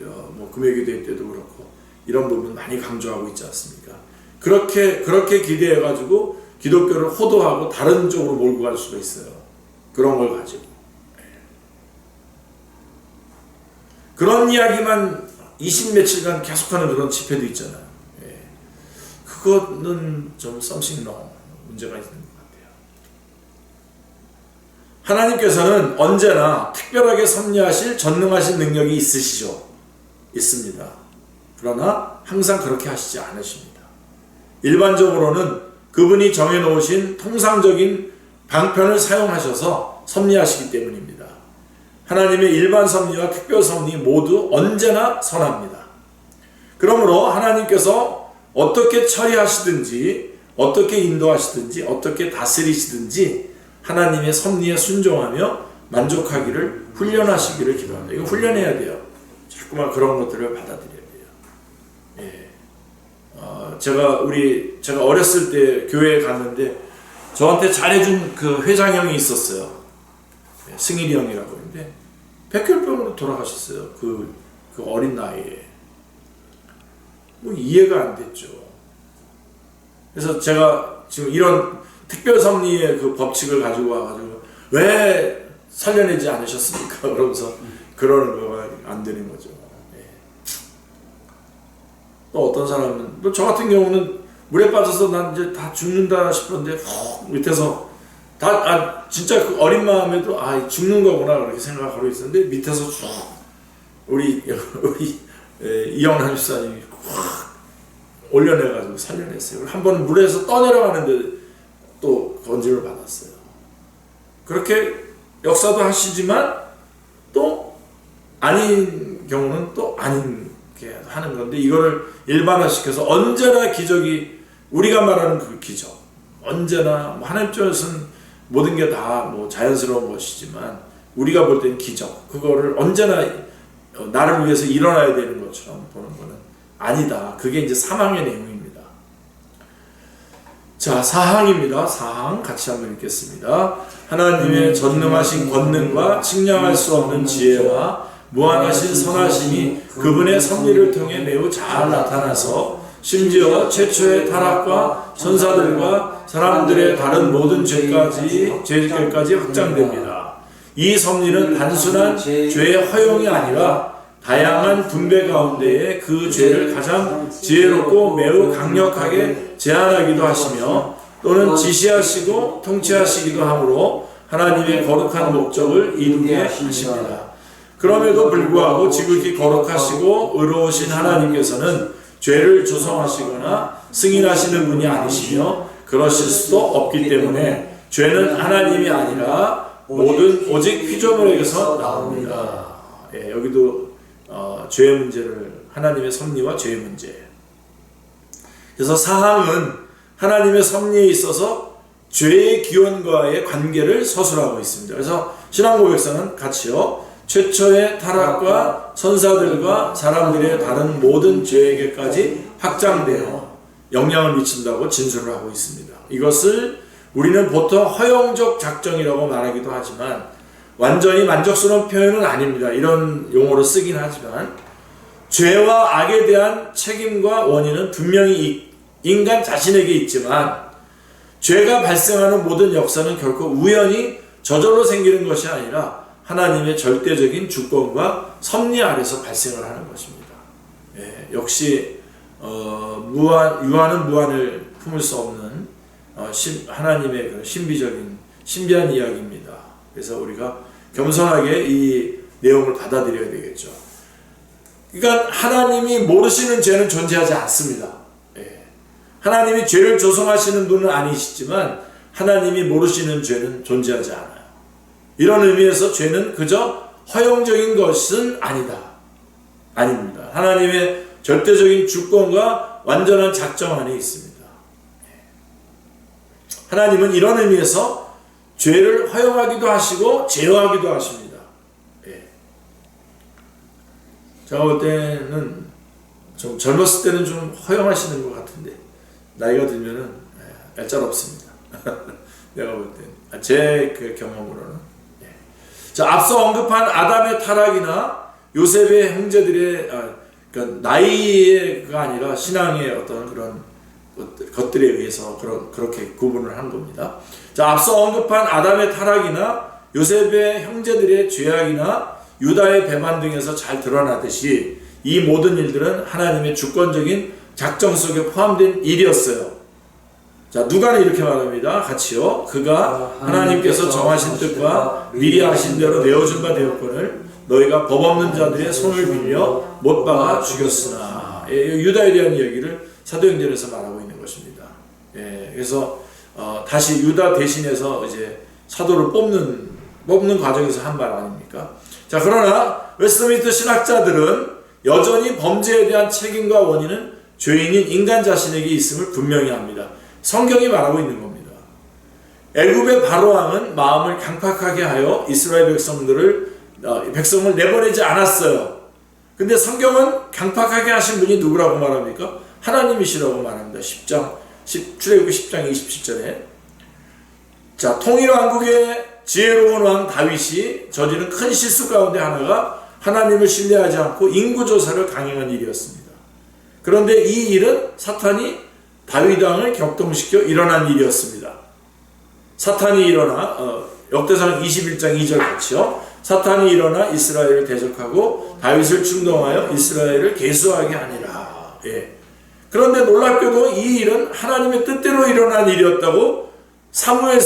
A: 금요기도회 때도 그렇고 이런 부분 많이 강조하고 있지 않습니까? 그렇게 기대해가지고 기독교를 호도하고 다른 쪽으로 몰고 갈 수가 있어요. 그런 걸 가지고. 그런 이야기만 20며칠간 계속하는 그런 집회도 있잖아요. 그거는 좀 something wrong, 문제가 있는 것 같아요. 하나님께서는 언제나 특별하게 섭리하실 전능하신 능력이 있습니다. 그러나 항상 그렇게 하시지 않으십니다. 일반적으로는 그분이 정해놓으신 통상적인 방편을 사용하셔서 섭리하시기 때문입니다. 하나님의 일반 섭리와 특별 섭리 모두 언제나 선합니다. 그러므로 하나님께서 어떻게 처리하시든지, 어떻게 인도하시든지, 어떻게 다스리시든지 하나님의 섭리에 순종하며 만족하기를 훈련하시기를 기도합니다. 이거 훈련해야 돼요. 자꾸만 그런 것들을 받아들여야 돼요. 예. 제가 어렸을 때 교회에 갔는데 저한테 잘해준 그 회장형이 있었어요. 승일이 형이라고 했는데 백혈병으로 돌아가셨어요. 그 어린 나이에. 뭐 이해가 안 됐죠. 그래서 제가 지금 이런 특별섭리의 그 법칙을 가지고 와가지고 왜 살려내지 않으셨습니까? 그러면서 그러는 거가 안 되는 거죠. 예. 또 어떤 사람은, 또 저 같은 경우는 물에 빠져서 난 이제 다 죽는다 싶었는데 훅 밑에서 진짜 그 어린 마음에도 죽는 거구나 그렇게 생각하고 있었는데 밑에서 쭉 우리 이영남 집사님이 확 올려내가지고 살려냈어요. 한 번 물에서 떠내려가는데 또 건짐을 받았어요. 그렇게 역사도 하시지만 또 아닌 경우는 또 아닌게 하는 건데, 이거를 일반화시켜서 언제나 기적이, 우리가 말하는 그 기적, 언제나 하나님 쪽에서는 모든 게 다 뭐 자연스러운 것이지만 우리가 볼 때는 기적, 그거를 언제나 나를 위해서 일어나야 되는 것처럼 보는 거는 아니다. 그게 이제 사항의 내용입니다. 자, 사항입니다. 사항 같이 한번 읽겠습니다. 하나님의 전능하신 권능과 측량할 수 없는 지혜와 무한하신 선하심이 그분의 섭리를 통해 매우 잘 나타나서 심지어 최초의 타락과 천사들과 사람들의 다른 모든 죄까지 확장됩니다. 이 섭리는 단순한 죄의 허용이 아니라 다양한 분배 가운데에 그 죄를 가장 지혜롭고 매우 강력하게 제한하기도 하시며 또는 지시하시고 통치하시기도 하므로 하나님의 거룩한 목적을 이루게 하십니다. 그럼에도 불구하고 지극히 거룩하시고 의로우신 하나님께서는 죄를 조성하시거나 승인하시는 분이 아니시며 그러실 수도 없기 때문에 죄는 하나님이 아니라 오직 피조물에게서 나옵니다. 예, 여기도 죄의 문제를, 하나님의 섭리와 죄의 문제. 그래서 사항은 하나님의 섭리에 있어서 죄의 기원과의 관계를 서술하고 있습니다. 그래서 신앙고백서는 같이요, 최초의 타락과 천사들과 사람들의 다른 모든 죄에게까지 확장되어 영향을 미친다고 진술을 하고 있습니다. 이것을 우리는 보통 허용적 작정이라고 말하기도 하지만 완전히 만족스러운 표현은 아닙니다. 이런 용어로 쓰긴 하지만 죄와 악에 대한 책임과 원인은 분명히 인간 자신에게 있지만 죄가 발생하는 모든 역사는 결코 우연히 저절로 생기는 것이 아니라 하나님의 절대적인 주권과 섭리 아래서 발생을 하는 것입니다. 예, 역시 유한은 무한을 품을 수 없는 하나님의 그 신비한 이야기입니다. 그래서 우리가 겸손하게 이 내용을 받아들여야 되겠죠. 그러니까 하나님이 모르시는 죄는 존재하지 않습니다. 예. 하나님이 죄를 조성하시는 분은 아니시지만 하나님이 모르시는 죄는 존재하지 않아요. 이런 의미에서 죄는 그저 허용적인 것은 아닙니다. 하나님의 절대적인 주권과 완전한 작정 안에 있습니다. 하나님은 이런 의미에서 죄를 허용하기도 하시고 제어하기도 하십니다. 제가 볼 때는 좀 젊었을 때는 좀 허용하시는 것 같은데 나이가 들면은 얄짤없습니다. 내가 볼 때는 제 그 경험으로는. 자, 앞서 언급한 아담의 타락이나 요셉의 형제들의 그러니까 나이가 아니라 신앙의 어떤 그런 것들에 의해서 그렇게 구분을 한 겁니다. 자, 앞서 언급한 아담의 타락이나 요셉의 형제들의 죄악이나 유다의 배반 등에서 잘 드러나듯이 이 모든 일들은 하나님의 주권적인 작정 속에 포함된 일이었어요. 자, 누가는 이렇게 말합니다. 같이요. 그가 하나님께서 정하신 뜻과 미리 하신 대로 내어준 바 되었거늘 너희가 법 없는 자들의 손을 빌려 못 박아 죽였으나. 유다에 대한 이야기를 사도행전에서 말하고 있는 것입니다. 그래서 다시 유다 대신해서 이제 사도를 뽑는 과정에서 한 말 아닙니까? 자, 그러나 웨스트민스터 신학자들은 여전히 범죄에 대한 책임과 원인은 죄인인 인간 자신에게 있음을 분명히 합니다. 성경이 말하고 있는 겁니다. 애굽의 바로왕은 마음을 강팍하게 하여 이스라엘 백성을 내보내지 않았어요. 근데 성경은 강팍하게 하신 분이 누구라고 말합니까? 하나님이시라고 말합니다. 출애굽기 10장 27절에. 자, 통일왕국의 지혜로운 왕 다윗이 저지른 큰 실수 가운데 하나가 하나님을 신뢰하지 않고 인구조사를 강행한 일이었습니다. 그런데 이 일은 사탄이 다윗 왕을 격동시켜 일어난 일이었습니다. 사탄이 일어나 역대상 21장 2절 같이요. 사탄이 일어나 이스라엘을 대적하고 다윗을 충동하여 이스라엘을 계수하게 하니라. 예. 그런데 놀랍게도 이 일은 하나님의 뜻대로 일어난 일이었다고 사무엘하하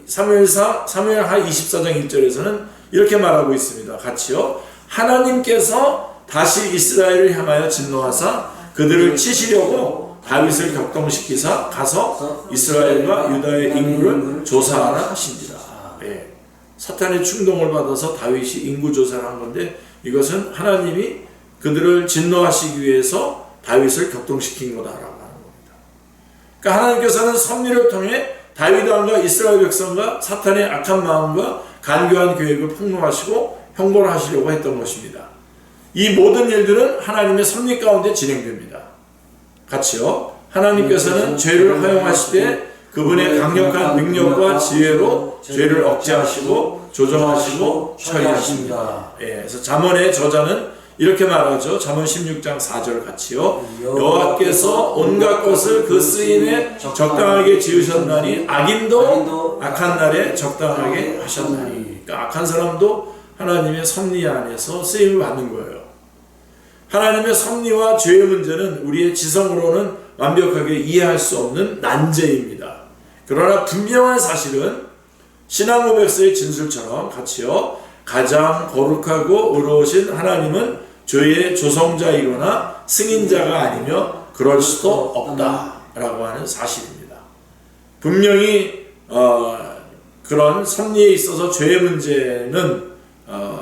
A: 24장 1절에서는 이렇게 말하고 있습니다. 같이요. 하나님께서 다시 이스라엘을 향하여 진노하사 그들을 치시려고 다윗을 격동시키사 가서 이스라엘과 유다의 인구를 조사하라 하신지라. 예. 사탄의 충동을 받아서 다윗이 인구 조사를 한 건데 이것은 하나님이 그들을 진노하시기 위해서 다윗을 격동시킨 거다라고 하는 겁니다. 그러니까 하나님께서는 섭리를 통해 다윗 왕과 이스라엘 백성과 사탄의 악한 마음과 간교한 계획을 폭로하시고 형벌을 하시려고 했던 것입니다. 이 모든 일들은 하나님의 섭리 가운데 진행됩니다. 같이요. 하나님께서는 죄를 허용하실 때 그분의 강력한 능력과 지혜로 죄를 억제하시고 조정하시고 처리하십니다. 예, 그래서 잠언의 저자는 이렇게 말하죠. 잠언 16장 4절 같이요. 여호와께서 온갖 것을 그 쓰임에 적당하게 지으셨나니 악인도 악한 날에 적당하게 하셨나니. 그러니까 악한 사람도 하나님의 섭리 안에서 쓰임을 받는 거예요. 하나님의 섭리와 죄의 문제는 우리의 지성으로는 완벽하게 이해할 수 없는 난제입니다. 그러나 분명한 사실은 신앙 고백서의 진술처럼 같이요. 가장 거룩하고 의로우신 하나님은 죄의 조성자이거나 승인자가 아니며 그럴 수도 없다라고 하는 사실입니다. 분명히 그런 섭리에 있어서 죄의 문제는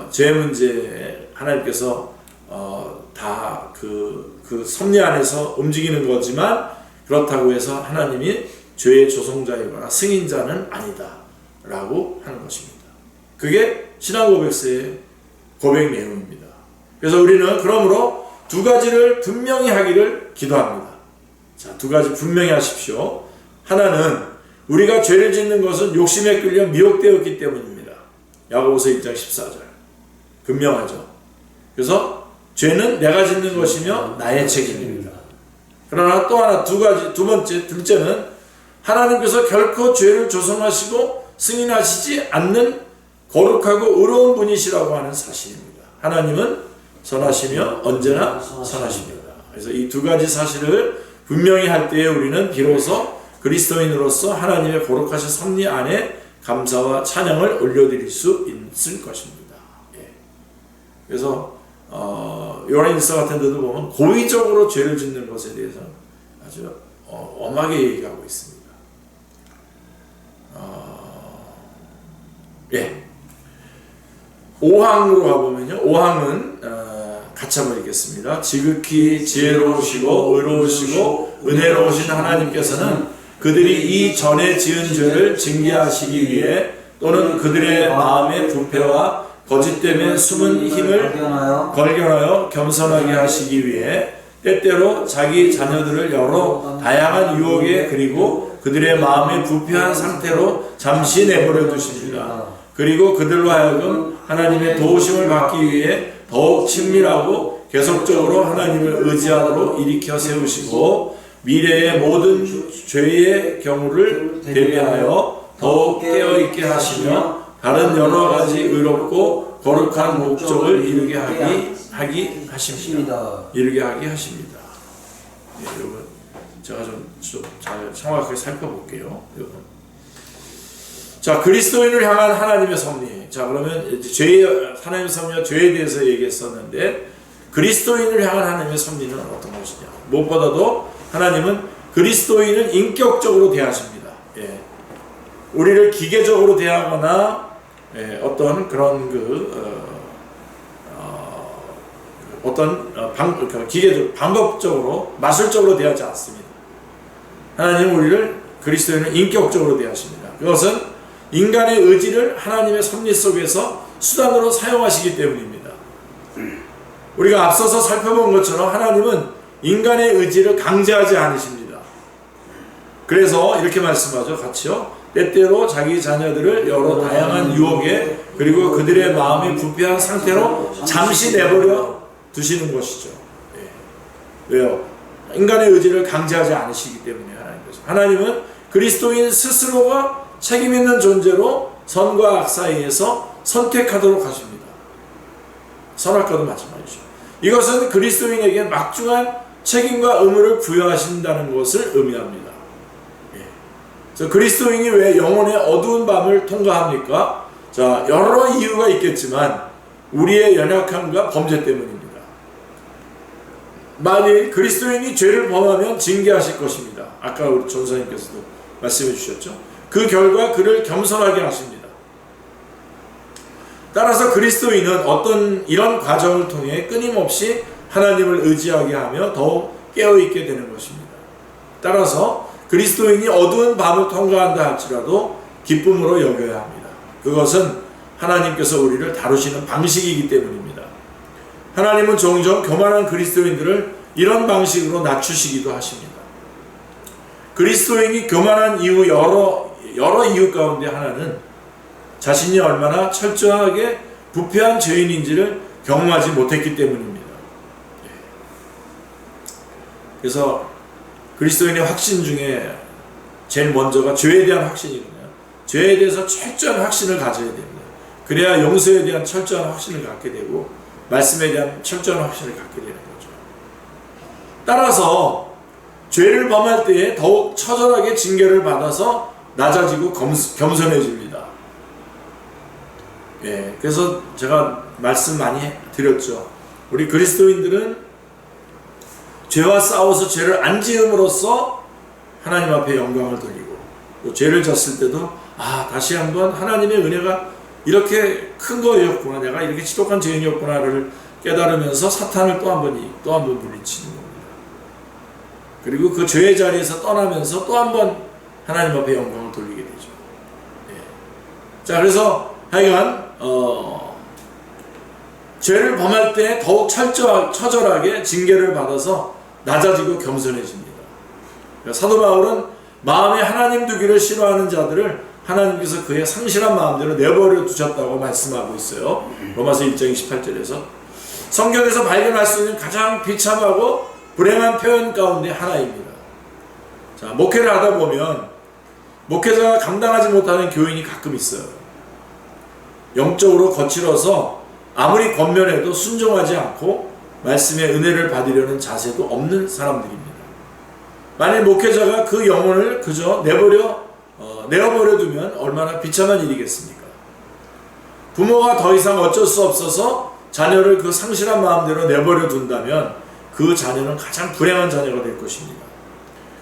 A: 죄의 문제에 하나님께서 다 그 섭리 안에서 움직이는 거지만 그렇다고 해서 하나님이 죄의 조성자이거나 승인자는 아니다라고 하는 것입니다. 그게 신앙 고백서의 고백 내용입니다. 그래서 우리는 그러므로 두 가지를 분명히 하기를 기도합니다. 자, 두 가지 분명히 하십시오. 하나는 우리가 죄를 짓는 것은 욕심에 끌려 미혹되었기 때문입니다. 야고보서 1장 14절. 분명하죠. 그래서 죄는 내가 짓는 것이며 나의 책임입니다. 그러나 또 하나 둘째는 하나님께서 결코 죄를 조성하시고 승인하시지 않는 거룩하고 의로운 분이시라고 하는 사실입니다. 하나님은 선하시며 언제나 선하십니다. 그래서 이 두 가지 사실을 분명히 할 때에 우리는 비로소 그리스도인으로서 하나님의 거룩하신 섭리 안에 감사와 찬양을 올려드릴 수 있을 것입니다. 예. 그래서 요한일서 같은 데도 보면 고의적으로 죄를 짓는 것에 대해서 아주 엄하게 얘기하고 있습니다. 예. 5항으로 가보면요. 5항은 같이 한번 읽겠습니다. 지극히 지혜로우시고 의로우시고 은혜로우신 하나님께서는 그들이 이전에 지은 죄를 징계하시기 위해 또는 그들의 마음의 부패와 거짓 때문에 숨은 힘을 걸견하여 겸손하게 하시기 위해 때때로 자기 자녀들을 여러 다양한 유혹에 그리고 그들의 마음의 부패한 상태로 잠시 내버려 두십니다. 그리고 그들로 하여금 하나님의 도우심을 받기 위해 더욱 친밀하고 계속적으로 하나님을 의지하도록 일으켜 세우시고 미래의 모든 죄의 경우를 대비하여 더욱 깨어있게 하시며 다른 여러 가지 의롭고 거룩한 목적을 이루게 하게 하십니다. 예, 여러분, 제가 좀 잘 정확하게 살펴볼게요. 여러분. 자, 그리스도인을 향한 하나님의 섭리. 자, 그러면 하나님의 섭리와 죄에 대해서 얘기했었는데 그리스도인을 향한 하나님의 섭리는 어떤 것이냐? 무엇보다도 하나님은 그리스도인을 인격적으로 대하십니다. 예. 우리를 기계적으로 대하거나 어떤 그런 어떤 기계적 방법적으로 마술적으로 대하지 않습니다. 하나님은 우리를 그리스도인을 인격적으로 대하십니다. 그것은 인간의 의지를 하나님의 섭리 속에서 수단으로 사용하시기 때문입니다. 우리가 앞서서 살펴본 것처럼 하나님은 인간의 의지를 강제하지 않으십니다. 그래서 이렇게 말씀하죠. 같이요. 때때로 자기 자녀들을 여러 다양한 유혹에 그리고 그들의 마음이 부패한 상태로 잠시 내버려 두시는 것이죠. 왜요? 인간의 의지를 강제하지 않으시기 때문에 하나님은 그리스도인 스스로가 책임 있는 존재로 선과 악 사이에서 선택하도록 하십니다. 선악과도 마찬가지죠. 이것은 그리스도인에게 막중한 책임과 의무를 부여하신다는 것을 의미합니다. 그리스도인이 왜 영혼의 어두운 밤을 통과합니까? 자, 여러 이유가 있겠지만 우리의 연약함과 범죄 때문입니다. 만일 그리스도인이 죄를 범하면 징계하실 것입니다. 아까 우리 전사님께서도 말씀해 주셨죠. 그 결과 그를 겸손하게 하십니다. 따라서 그리스도인은 이런 과정을 통해 끊임없이 하나님을 의지하게 하며 더욱 깨어있게 되는 것입니다. 따라서 그리스도인이 어두운 밤을 통과한다 할지라도 기쁨으로 여겨야 합니다. 그것은 하나님께서 우리를 다루시는 방식이기 때문입니다. 하나님은 종종 교만한 그리스도인들을 이런 방식으로 낮추시기도 하십니다. 그리스도인이 교만한 이유 여러 이유 가운데 하나는 자신이 얼마나 철저하게 부패한 죄인인지를 경험하지 못했기 때문입니다. 그래서 그리스도인의 확신 중에 제일 먼저가 죄에 대한 확신이거든요. 죄에 대해서 철저한 확신을 가져야 됩니다. 그래야 용서에 대한 철저한 확신을 갖게 되고 말씀에 대한 철저한 확신을 갖게 되는 거죠. 따라서 죄를 범할 때에 더욱 처절하게 징계를 받아서 낮아지고 겸손해집니다. 그래서 제가 말씀 많이 드렸죠. 우리 그리스도인들은 죄와 싸워서 죄를 안 지음으로써 하나님 앞에 영광을 돌리고 또 죄를 졌을 때도 다시 한번 하나님의 은혜가 이렇게 큰 거였구나, 내가 이렇게 지독한 죄인이었구나를 깨달으면서 사탄을 또 한 번 물리치는 겁니다. 그리고 그 죄의 자리에서 떠나면서 또 한 번 하나님 앞에 영광을 돌리게 되죠. 자, 그래서 하여간 죄를 범할 때 더욱 처절하게 징계를 받아서 낮아지고 겸손해집니다. 사도 바울은 마음에 하나님 두기를 싫어하는 자들을 하나님께서 그의 상실한 마음대로 내버려 두셨다고 말씀하고 있어요. 로마서 1장 28절에서 성경에서 발견할 수 있는 가장 비참하고 불행한 표현 가운데 하나입니다. 자, 목회를 하다 보면 목회자가 감당하지 못하는 교인이 가끔 있어요. 영적으로 거칠어서 아무리 권면해도 순종하지 않고 말씀의 은혜를 받으려는 자세도 없는 사람들입니다. 만일 목회자가 그 영혼을 그저 내어버려 두면 얼마나 비참한 일이겠습니까? 부모가 더 이상 어쩔 수 없어서 자녀를 그 상실한 마음대로 내버려 둔다면 그 자녀는 가장 불행한 자녀가 될 것입니다.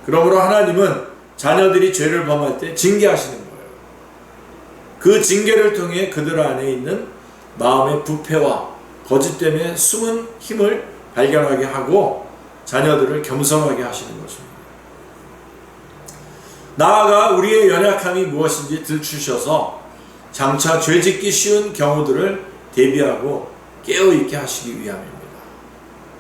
A: 그러므로 하나님은 자녀들이 죄를 범할 때 징계하시는 거예요. 그 징계를 통해 그들 안에 있는 마음의 부패와 거짓됨의 숨은 힘을 발견하게 하고 자녀들을 겸손하게 하시는 것입니다. 나아가 우리의 연약함이 무엇인지 들추셔서 장차 죄짓기 쉬운 경우들을 대비하고 깨어있게 하시기 위함입니다.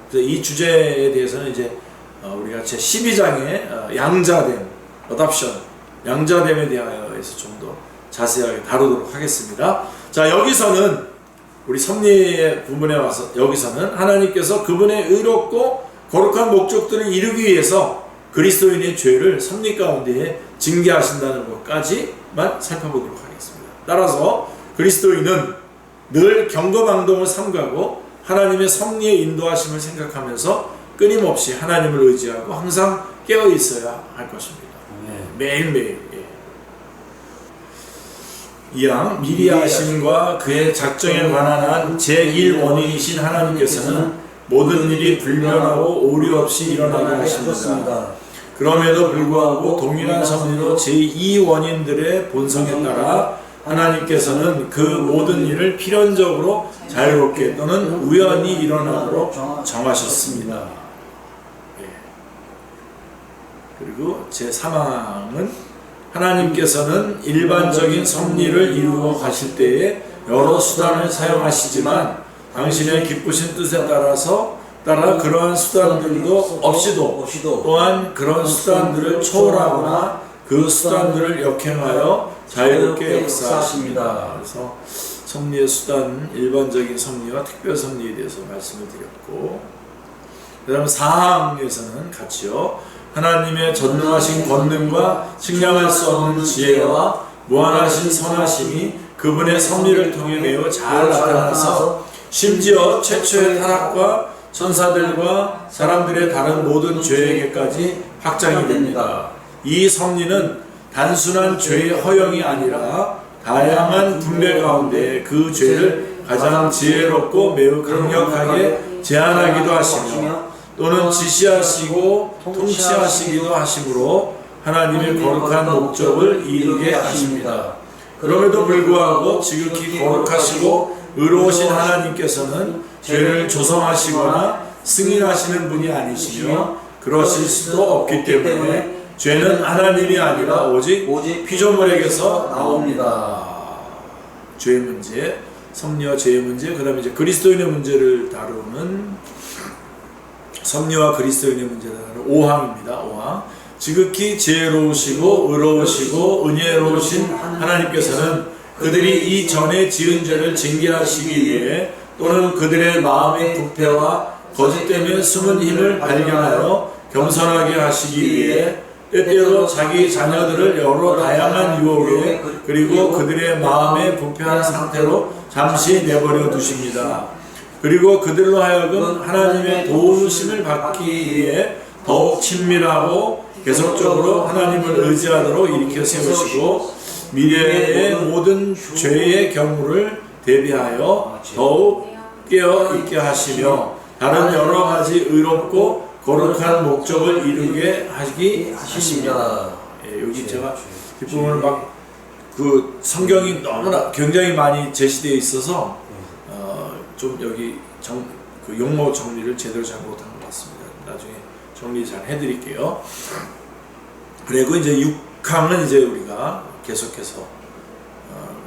A: 그래서 이 주제에 대해서는 이제 우리가 제 12장의 양자됨, 어답션, 양자됨에 대하여서 좀 더 자세하게 다루도록 하겠습니다. 자, 여기서는 우리 섭리의 부분에 와서 여기서는 하나님께서 그분의 의롭고 거룩한 목적들을 이루기 위해서 그리스도인의 죄를 섭리 가운데에 징계하신다는 것까지만 살펴보도록 하겠습니다. 따라서 그리스도인은 늘 경거망동을 삼가고 하나님의 섭리의 인도하심을 생각하면서 끊임없이 하나님을 의지하고 항상 깨어 있어야 할 것입니다. 매일매일. 이양 미리 하심과 그의 작정에 관한 한 제1원인이신 하나님께서는 모든 일이 불변하고 오류 없이 일어나게 하십니다. 그럼에도 불구하고 동일한 섭리로 제2원인들의 본성에 따라 하나님께서는 그 모든 일을 필연적으로 자유롭게 또는 우연히 일어나도록 정하셨습니다. 그리고 제3항은
B: 하나님께서는 일반적인 섭리를 이루어 가실 때에 여러 수단을 사용하시지만 당신의 기쁘신 뜻에 따라 그러한 수단들도 없이도 또한 그런 수단들을 초월하거나 그 수단들을 역행하여 자유롭게 역사하십니다. 그래서 섭리의 수단, 일반적인 섭리와 특별 섭리에 대해서 말씀을 드렸고, 그 다음 4항에서는 같이요, 하나님의 전능하신 권능과 측량할 수 없는 지혜와 무한하신 선하심이 그분의 섭리를 통해 매우 잘 나타나서 심지어 최초의 타락과 천사들과 사람들의 다른 모든 죄에게까지 확장이 됩니다. 이 섭리는 단순한 죄의 허용이 아니라 다양한 분배 가운데 그 죄를 가장 지혜롭고 매우 강력하게 제한하기도 하시며 또는 지시하시고 통치하시기도 하시므로 하나님의 거룩한 목적을 이루게 하십니다. 그럼에도 불구하고 지극히 거룩하시고 의로우신 하나님께서는 죄를 조성하시거나 승인하시는 분이 아니시며 그러실 수도 없기 때문에 죄는 하나님이 아니라 오직 피조물에게서 나옵니다. 죄의 문제, 섭리와 죄의 문제, 그 다음에 이제 그리스도인의 문제를 다루는 섭리와 그리스도인의 문제를 다루는 5항입니다. 5항. 지극히 지혜로우시고 의로우시고 은혜로우신 하나님께서는 그들이 이전에 지은 죄를 징계하시기 위해 또는 그들의 마음의 부패와 거짓 때문에 숨은 힘을 발견하여 겸손하게 하시기 위해 때때로 자기 자녀들을 여러 다양한 유혹에 그리고 그들의 마음에 부패한 상태로 잠시 내버려 두십니다. 그리고 그들로 하여금 하나님의 도우심을 받기 위해 더욱 친밀하고 계속적으로 하나님을 의지하도록 일으켜 세우시고 미래의 모든 죄의 경우를 대비하여 더욱 깨어 있게 하시며 다른 여러 가지 의롭고 거룩한 목적을 이루게 하기 하십니다. 예, 여기 제가 뒷부분을 막 그 성경이 너무나 굉장히 많이 제시되어 있어서 좀 여기 그 용어 정리를 제대로 잘 못한 것 같습니다. 나중에 정리 잘 해드릴게요. 그리고 이제 6항은 이제 우리가 계속해서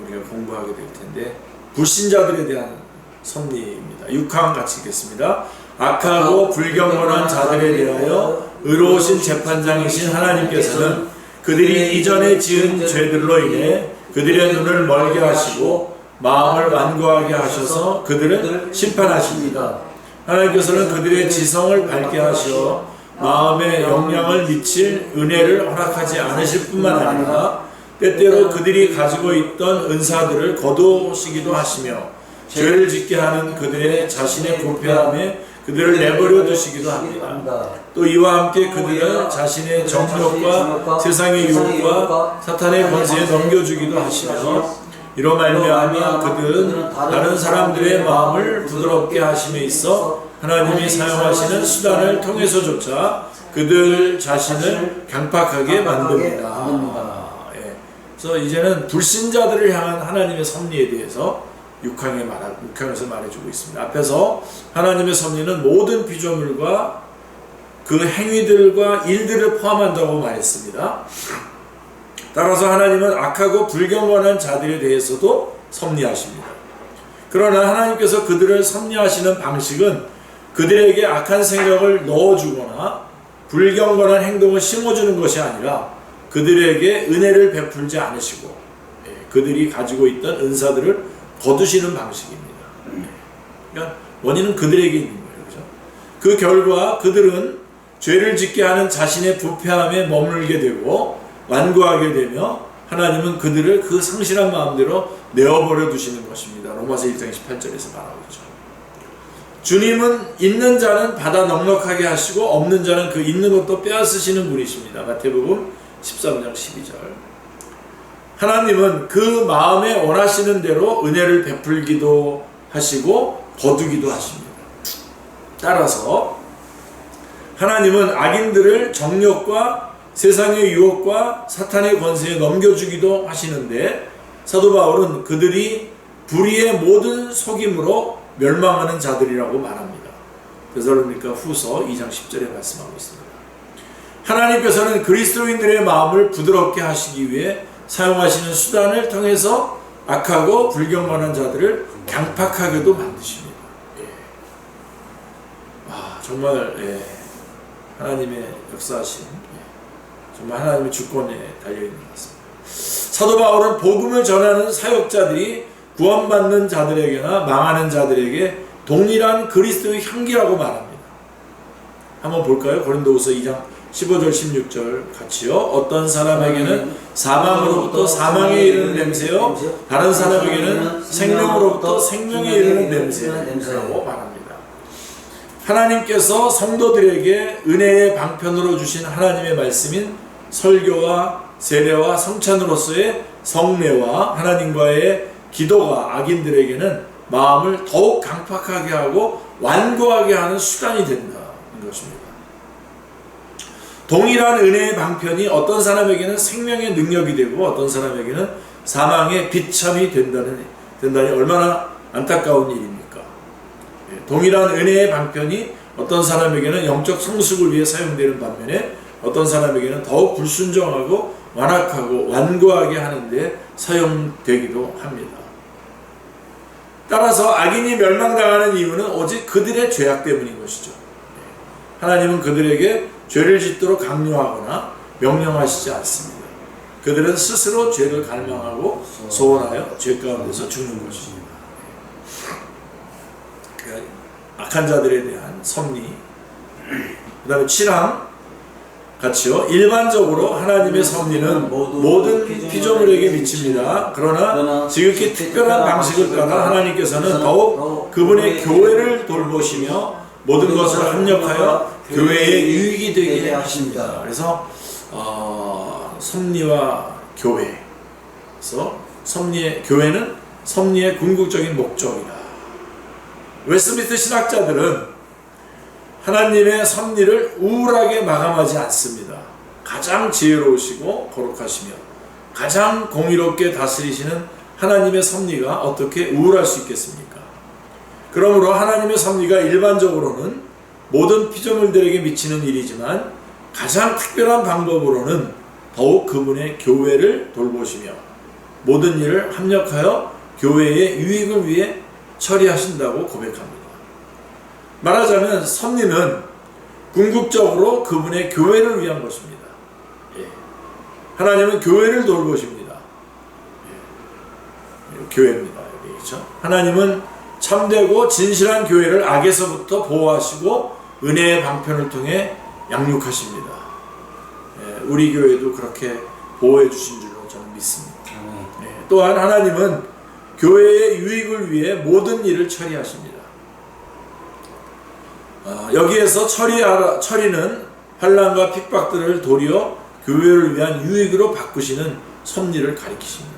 B: 우리가 공부하게 될 텐데 불신자들에 대한 섭리입니다. 6항 같이 읽겠습니다. 악하고 불경건한 자들에 대하여 의로우신 재판장이신 하나님께서는 그들이 이전에 지은 죄들로 인해 그들의 눈을 멀게 하시고 마음을 완고하게 하셔서 그들을 심판하십니다. 하나님께서는 그들의 지성을 밝게 하시어 마음에 영향을 미칠 은혜를 허락하지 않으실 뿐만 아니라 때때로 그들이 가지고 있던 은사들을 거두시기도 하시며 죄를 짓게 하는 그들의 자신의 부패함에 그들을 내버려 두시기도 합니다. 또 이와 함께 그들은 자신의 정욕과 세상의 유혹과 사탄의 권세에 넘겨주기도 하시며 이로 말미암아 그들은 다른 사람들의 마음을 부드럽게 하심에 있어 하나님이 사용하시는 수단을 통해서조차 그들 자신을 강팍하게 만듭니다. 예. 그래서 이제는 불신자들을 향한 하나님의 섭리에 대해서 6항에서 말해주고 있습니다. 앞에서 하나님의 섭리는 모든 피조물과 그 행위들과 일들을 포함한다고 말했습니다. 따라서 하나님은 악하고 불경건한 자들에 대해서도 섭리하십니다. 그러나 하나님께서 그들을 섭리하시는 방식은 그들에게 악한 생각을 넣어주거나 불경건한 행동을 심어주는 것이 아니라 그들에게 은혜를 베풀지 않으시고 그들이 가지고 있던 은사들을 거두시는 방식입니다. 그러니까 원인은 그들에게 있는 거예요. 그렇죠? 그 결과 그들은 죄를 짓게 하는 자신의 부패함에 머물게 되고 완고하게 되며 하나님은 그들을 그 상실한 마음대로 내어버려 두시는 것입니다. 로마서 1장 18절에서 말하고 있죠. 주님은 있는 자는 받아 넉넉하게 하시고 없는 자는 그 있는 것도 빼앗으시는 분이십니다. 마태복음 13장 12절. 하나님은 그 마음에 원하시는 대로 은혜를 베풀기도 하시고 거두기도 하십니다. 따라서 하나님은 악인들을 정욕과 세상의 유혹과 사탄의 권세에 넘겨주기도 하시는데
A: 사도 바울은 그들이 불의의 모든 속임으로 멸망하는 자들이라고 말합니다. 데살로니가 후서 2장 10절에 말씀하고 있습니다. 하나님께서는 그리스도인들의 마음을 부드럽게 하시기 위해 사용하시는 수단을 통해서 악하고 불경건한 자들을 강팍하게도 만드십니다. 예. 정말 하나님의 역사하신, 정말 하나님의 주권에 달려있는 것 같습니다. 사도 바울은 복음을 전하는 사역자들이 구원받는 자들에게나 망하는 자들에게 동일한 그리스도의 향기라고 말합니다. 한번 볼까요? 고린도후서 2장 15절 16절 같이요. 어떤 사람에게는 사망으로부터 사망에 이르는 냄새요, 다른 사람에게는 생명으로부터 생명에 이르는 냄새라고 말합니다. 하나님께서 성도들에게 은혜의 방편으로 주신 하나님의 말씀인 설교와 세례와 성찬으로서의 성례와 하나님과의 기도가 악인들에게는 마음을 더욱 강팍하게 하고 완고하게 하는 수단이 된다는 것입니다. 동일한 은혜의 방편이 어떤 사람에게는 생명의 능력이 되고 어떤 사람에게는 사망의 비참이 된다니 얼마나 안타까운 일입니까? 동일한 은혜의 방편이 어떤 사람에게는 영적 성숙을 위해 사용되는 반면에 어떤 사람에게는 더욱 불순종하고 완악하고 완고하게 하는데 사용되기도 합니다. 따라서 악인이 멸망당하는 이유는 오직 그들의 죄악 때문인 것이죠. 하나님은 그들에게 죄를 짓도록 강요하거나 명령하시지 않습니다. 그들은 스스로 죄를 갈망하고 소원하여 죄 가운데서 죽는 것입니다. 악한 자들에 대한 섭리, 그 다음에 칠함 같이요. 일반적으로 하나님의 섭리는 모든 피조물에게 미칩니다. 그러나 지극히 특별한 방식을 따라 하나님께서는 더욱 그분의 교회를 돌보시며 모든 것을 합력하여 교회의 유익이 되게 하십니다. 그래서 섭리와 교회, 그래서 교회는 섭리의 궁극적인 목적이다. 웨스트민스터 신학자들은 하나님의 섭리를 우울하게 마감하지 않습니다. 가장 지혜로우시고 거룩하시며 가장 공의롭게 다스리시는 하나님의 섭리가 어떻게 우울할 수 있겠습니까? 그러므로 하나님의 섭리가 일반적으로는 모든 피조물들에게 미치는 일이지만 가장 특별한 방법으로는 더욱 그분의 교회를 돌보시며 모든 일을 합력하여 교회의 유익을 위해 처리하신다고 고백합니다. 말하자면 섭리는 궁극적으로 그분의 교회를 위한 것입니다. 하나님은 교회를 돌보십니다. 교회입니다. 그렇죠? 하나님은 참되고 진실한 교회를 악에서부터 보호하시고 은혜의 방편을 통해 양육하십니다. 우리 교회도 그렇게 보호해 주신 줄로 저는 믿습니다. 또한 하나님은 교회의 유익을 위해 모든 일을 처리하십니다. 여기에서 처리는 환난과 핍박들을 도리어 교회를 위한 유익으로 바꾸시는 섭리를 가리키십니다.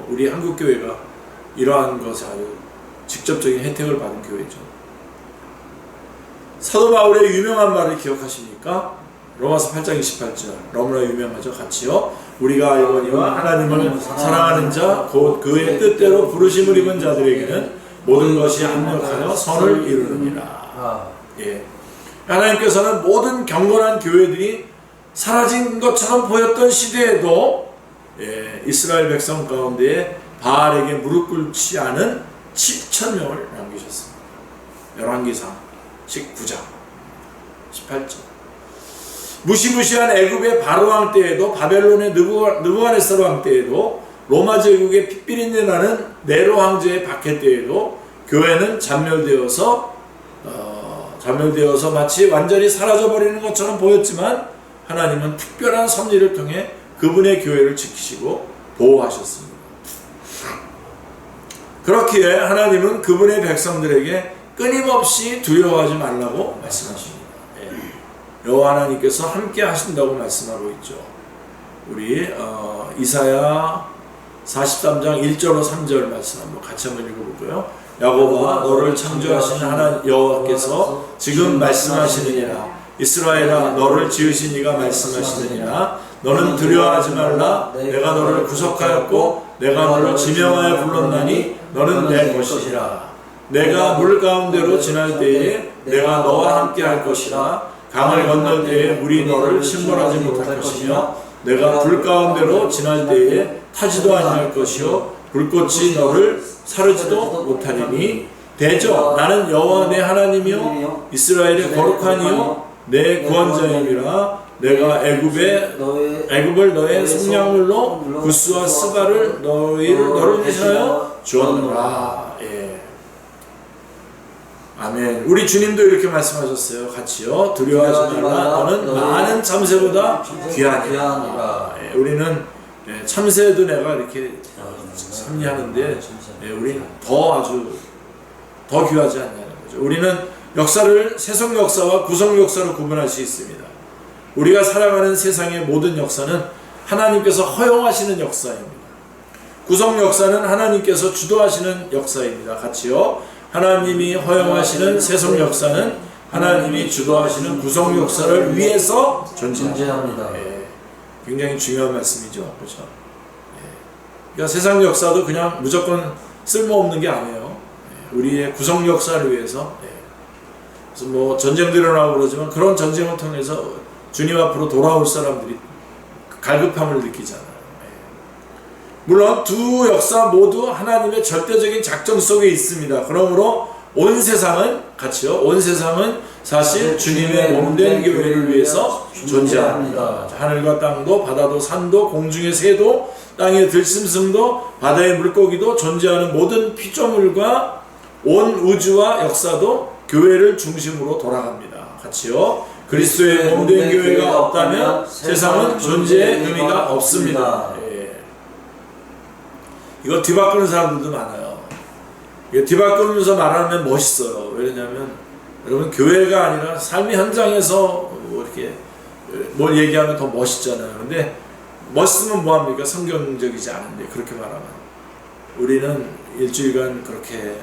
A: 우리 한국교회가 이러한 것에 아주 직접적인 혜택을 받은 교회죠. 사도 바울의 유명한 말을 기억하십니까? 로마서 8장 28절 너무나 유명하죠. 같이요. 우리가 알거니와 하나님을 사랑하는 자 곧 그의 뜻대로 부르심을 입은 자들에게는 모든 것이 합력하여 선을 이루느니라. 하나님께서는 모든 경건한 교회들이 사라진 것처럼 보였던 시대에도 이스라엘 백성 가운데 바알에게 무릎 꿇지 않은 7,000명을 남기셨습니다. 열왕기상 19장 18절. 무시무시한 애굽의 바로왕 때에도 바벨론의 느부갓네살 왕 때에도 로마 제국의 핏비린내 나는 네로 황제의 박해 때에도 교회는 잔멸되어서 마치 완전히 사라져버리는 것처럼 보였지만 하나님은 특별한 섭리를 통해 그분의 교회를 지키시고 보호하셨습니다. 그렇기에 하나님은 그분의 백성들에게 끊임없이 두려워하지 말라고 말씀하십니다. 여호와 하나님께서 함께 하신다고 말씀하고 있죠. 우리 이사야 43장 1절로 3절 말씀 한번 같이 한번 읽어볼까요? 야곱아 너를 창조하신 하나님 여호와께서 지금 말씀하시느니라. 이스라엘아 너를 지으신 이가 말씀하시느니라. 너는 두려워하지 말라. 내가 너를 구속하였고 내가 너를 지명하여 불렀나니 너는 내 것이라. 내가 물 가운데로 지날 때에 내가 너와 함께 할 것이라. 강을 건널 때에 물이 너를 침몰하지 못할 것이며 내가 불 가운데로 지날 때에 타지도 아니할 것이요 불꽃이 너를 사르지도 못하리니 대저 나는 여호와 내 하나님이요 이스라엘의 거룩한 이요 내 구원자임이라. 내가 애굽을 너의 속량물로 구스와 스바를 너를 대신하여 주었노라. 예. 아멘. 우리 주님도 이렇게 말씀하셨어요. 같이요. 두려워하지 말라. 너는 많은 참새보다 귀하니라. 예. 우리는 참새도 내가 이렇게 섭리하는데 우리는 더 귀하지 않냐는 거죠. 우리는 역사를 세속 역사와 구속 역사로 구분할 수 있습니다. 우리가 살아가는 세상의 모든 역사는 하나님께서 허용하시는 역사입니다. 구속 역사는 하나님께서 주도하시는 역사입니다. 같이요. 하나님이 허용하시는 세속 역사는 하나님이 주도하시는 구속 역사를 위해서 존재합니다. 예, 굉장히 중요한 말씀이죠. 그렇죠? 예. 그러니까 세상 역사도 그냥 무조건 쓸모없는 게 아니에요. 예, 우리의 구속 역사를 위해서. 예. 그래서 뭐 전쟁도 일어나고 그러지만 그런 전쟁을 통해서 주님 앞으로 돌아올 사람들이 갈급함을 느끼잖아요. 물론 두 역사 모두 하나님의 절대적인 작정 속에 있습니다. 그러므로 온 세상은 같이요. 온 세상은 사실 주님의 몸된 교회를 위해서 존재합니다. 하늘과 땅도 바다도 산도 공중의 새도 땅의 들짐승도 바다의 물고기도 존재하는 모든 피조물과 온 우주와 역사도 교회를 중심으로 돌아갑니다. 같이요. 그리스도의 몸된 교회가 없다면 세상은 존재의 의미가 없습니다. 예. 이거 뒤바꾸는 사람들도 많아요. 이거 뒤바꾸면서 말하면 멋있어요. 왜냐하면 여러분 교회가 아니라 삶의 현장에서 뭐 이렇게 뭘 얘기하면 더 멋있잖아요. 근데 멋있으면 뭐합니까? 성경적이지 않은데 그렇게 말하면 우리는 일주일간 그렇게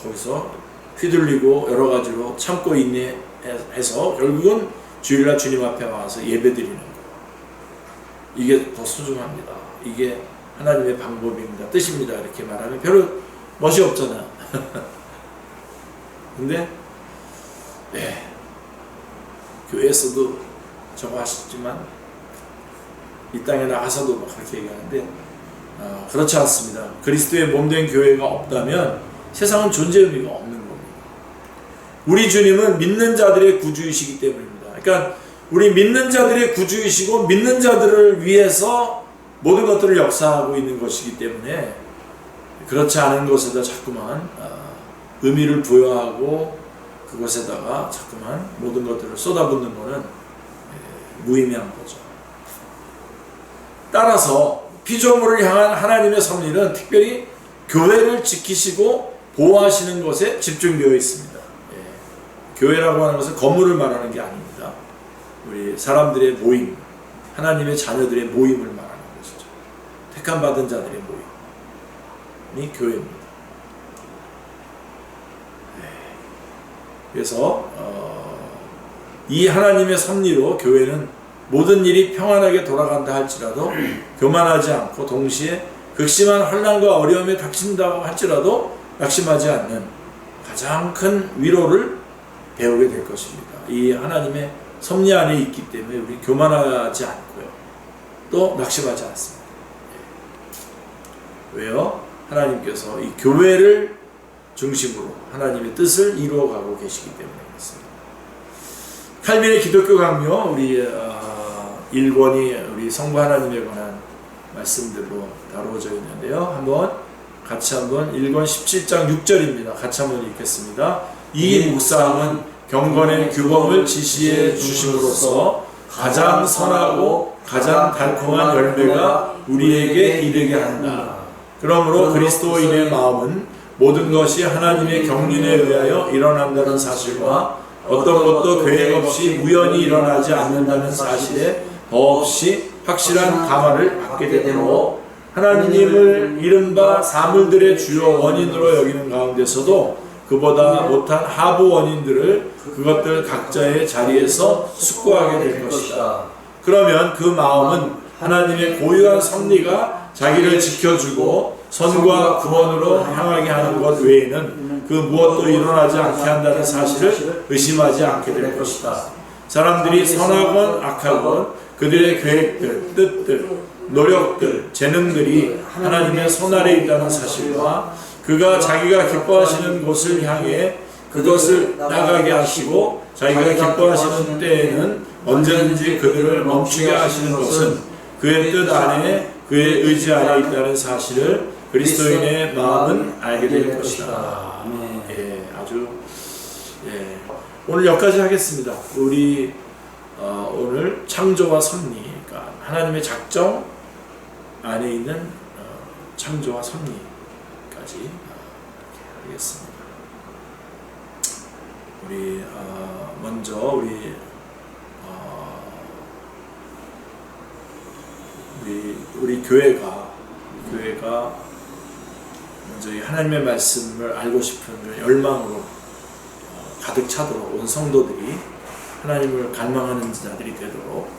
A: 거기서 휘둘리고 여러 가지로 참고 인내해서 결국은 주일날 주님 앞에 와서 예배드리는 거예요. 이게 더 소중합니다. 이게 하나님의 방법입니다. 뜻입니다. 이렇게 말하면 별로 멋이 없잖아요. 근데 교회에서도 저거 하셨지만 이 땅에 나가서도 막 그렇게 얘기하는데 그렇지 않습니다. 그리스도의 몸된 교회가 없다면 세상은 존재 의미가 없는 겁니다. 우리 주님은 믿는 자들의 구주이시기 때문입니다. 그러니까 우리 믿는 자들의 구주이시고 믿는 자들을 위해서 모든 것들을 역사하고 있는 것이기 때문에 그렇지 않은 것에다 자꾸만 의미를 부여하고 그것에다가 자꾸만 모든 것들을 쏟아붓는 것은 무의미한 거죠. 따라서 피조물을 향한 하나님의 섭리는 특별히 교회를 지키시고 보호하시는 것에 집중되어 있습니다. 교회라고 하는 것은 건물을 말하는 게 아닙니다. 우리 사람들의 모임, 하나님의 자녀들의 모임을 말하는 것이죠. 택함 받은 자들의 모임이 교회입니다. 그래서 이 하나님의 섭리로 교회는 모든 일이 평안하게 돌아간다 할지라도 교만하지 않고 동시에 극심한 환난과 어려움에 닥친다고 할지라도 낙심하지 않는 가장 큰 위로를 배우게 될 것입니다. 이 하나님의 섭리 안에 있기 때문에 우리 교만하지 않고요. 또 낙심하지 않습니다. 왜요? 하나님께서 이 교회를 중심으로 하나님의 뜻을 이루어가고 계시기 때문에 그렇습니다. 칼빈의 기독교 강요 우리 1권이 우리 성부 하나님에 관한 말씀들로 다루어져 있는데요. 같이 한번 1권 17장 6절입니다. 같이 한번 읽겠습니다. 이 묵상은 경건의 규범을 지시해 주심으로써 가장 선하고 가장 달콤한 열매가 우리에게 이르게 한다. 그러므로 그리스도인의 마음은 모든 것이 하나님의 경륜에 의하여 일어난다는 사실과 어떤 것도 계획 없이 우연히 일어나지 않는다는 사실에 더없이 확실한 감화를 받게 되므로 하나님을 이른바 사물들의 주요 원인으로 여기는 가운데서도 그보다 못한 하부 원인들을 그것들 각자의 자리에서 숙고하게 될 것이다. 그러면 그 마음은 하나님의 고유한 섭리가 자기를 지켜주고 선과 구원으로 향하게 하는 것 외에는 그 무엇도 일어나지 않게 한다는 사실을 의심하지 않게 될 것이다. 사람들이 선하건 악하건 그들의 계획들, 뜻들, 노력들, 재능들이 하나님의 손 아래 있다는 사실과 그가 자기가 기뻐하시는 곳을 향해 그것을 나가게 하시고 자기가 기뻐하시는 때에는 언제든지 그들을 멈추게 하시는 것은 그의 뜻 안에 그의 의지 안에 있다는 사실을 그리스도인의 마음은 알게 될 것이다. 예, 아주 오늘 여기까지 하겠습니다. 우리 오늘 창조와 섭리, 그러니까 하나님의 작정 안에 있는 창조와 섭리까지 하겠습니다. 우리 먼저 우리 교회가 먼저 이 하나님의 말씀을 알고 싶은 열망으로 가득 차도록 온 성도들이 하나님을 갈망하는 자들이 되도록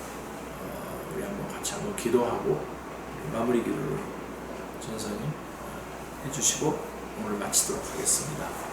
A: 우리 한번 기도하고 마무리 기도를 전사님 해주시고 오늘 마치도록 하겠습니다.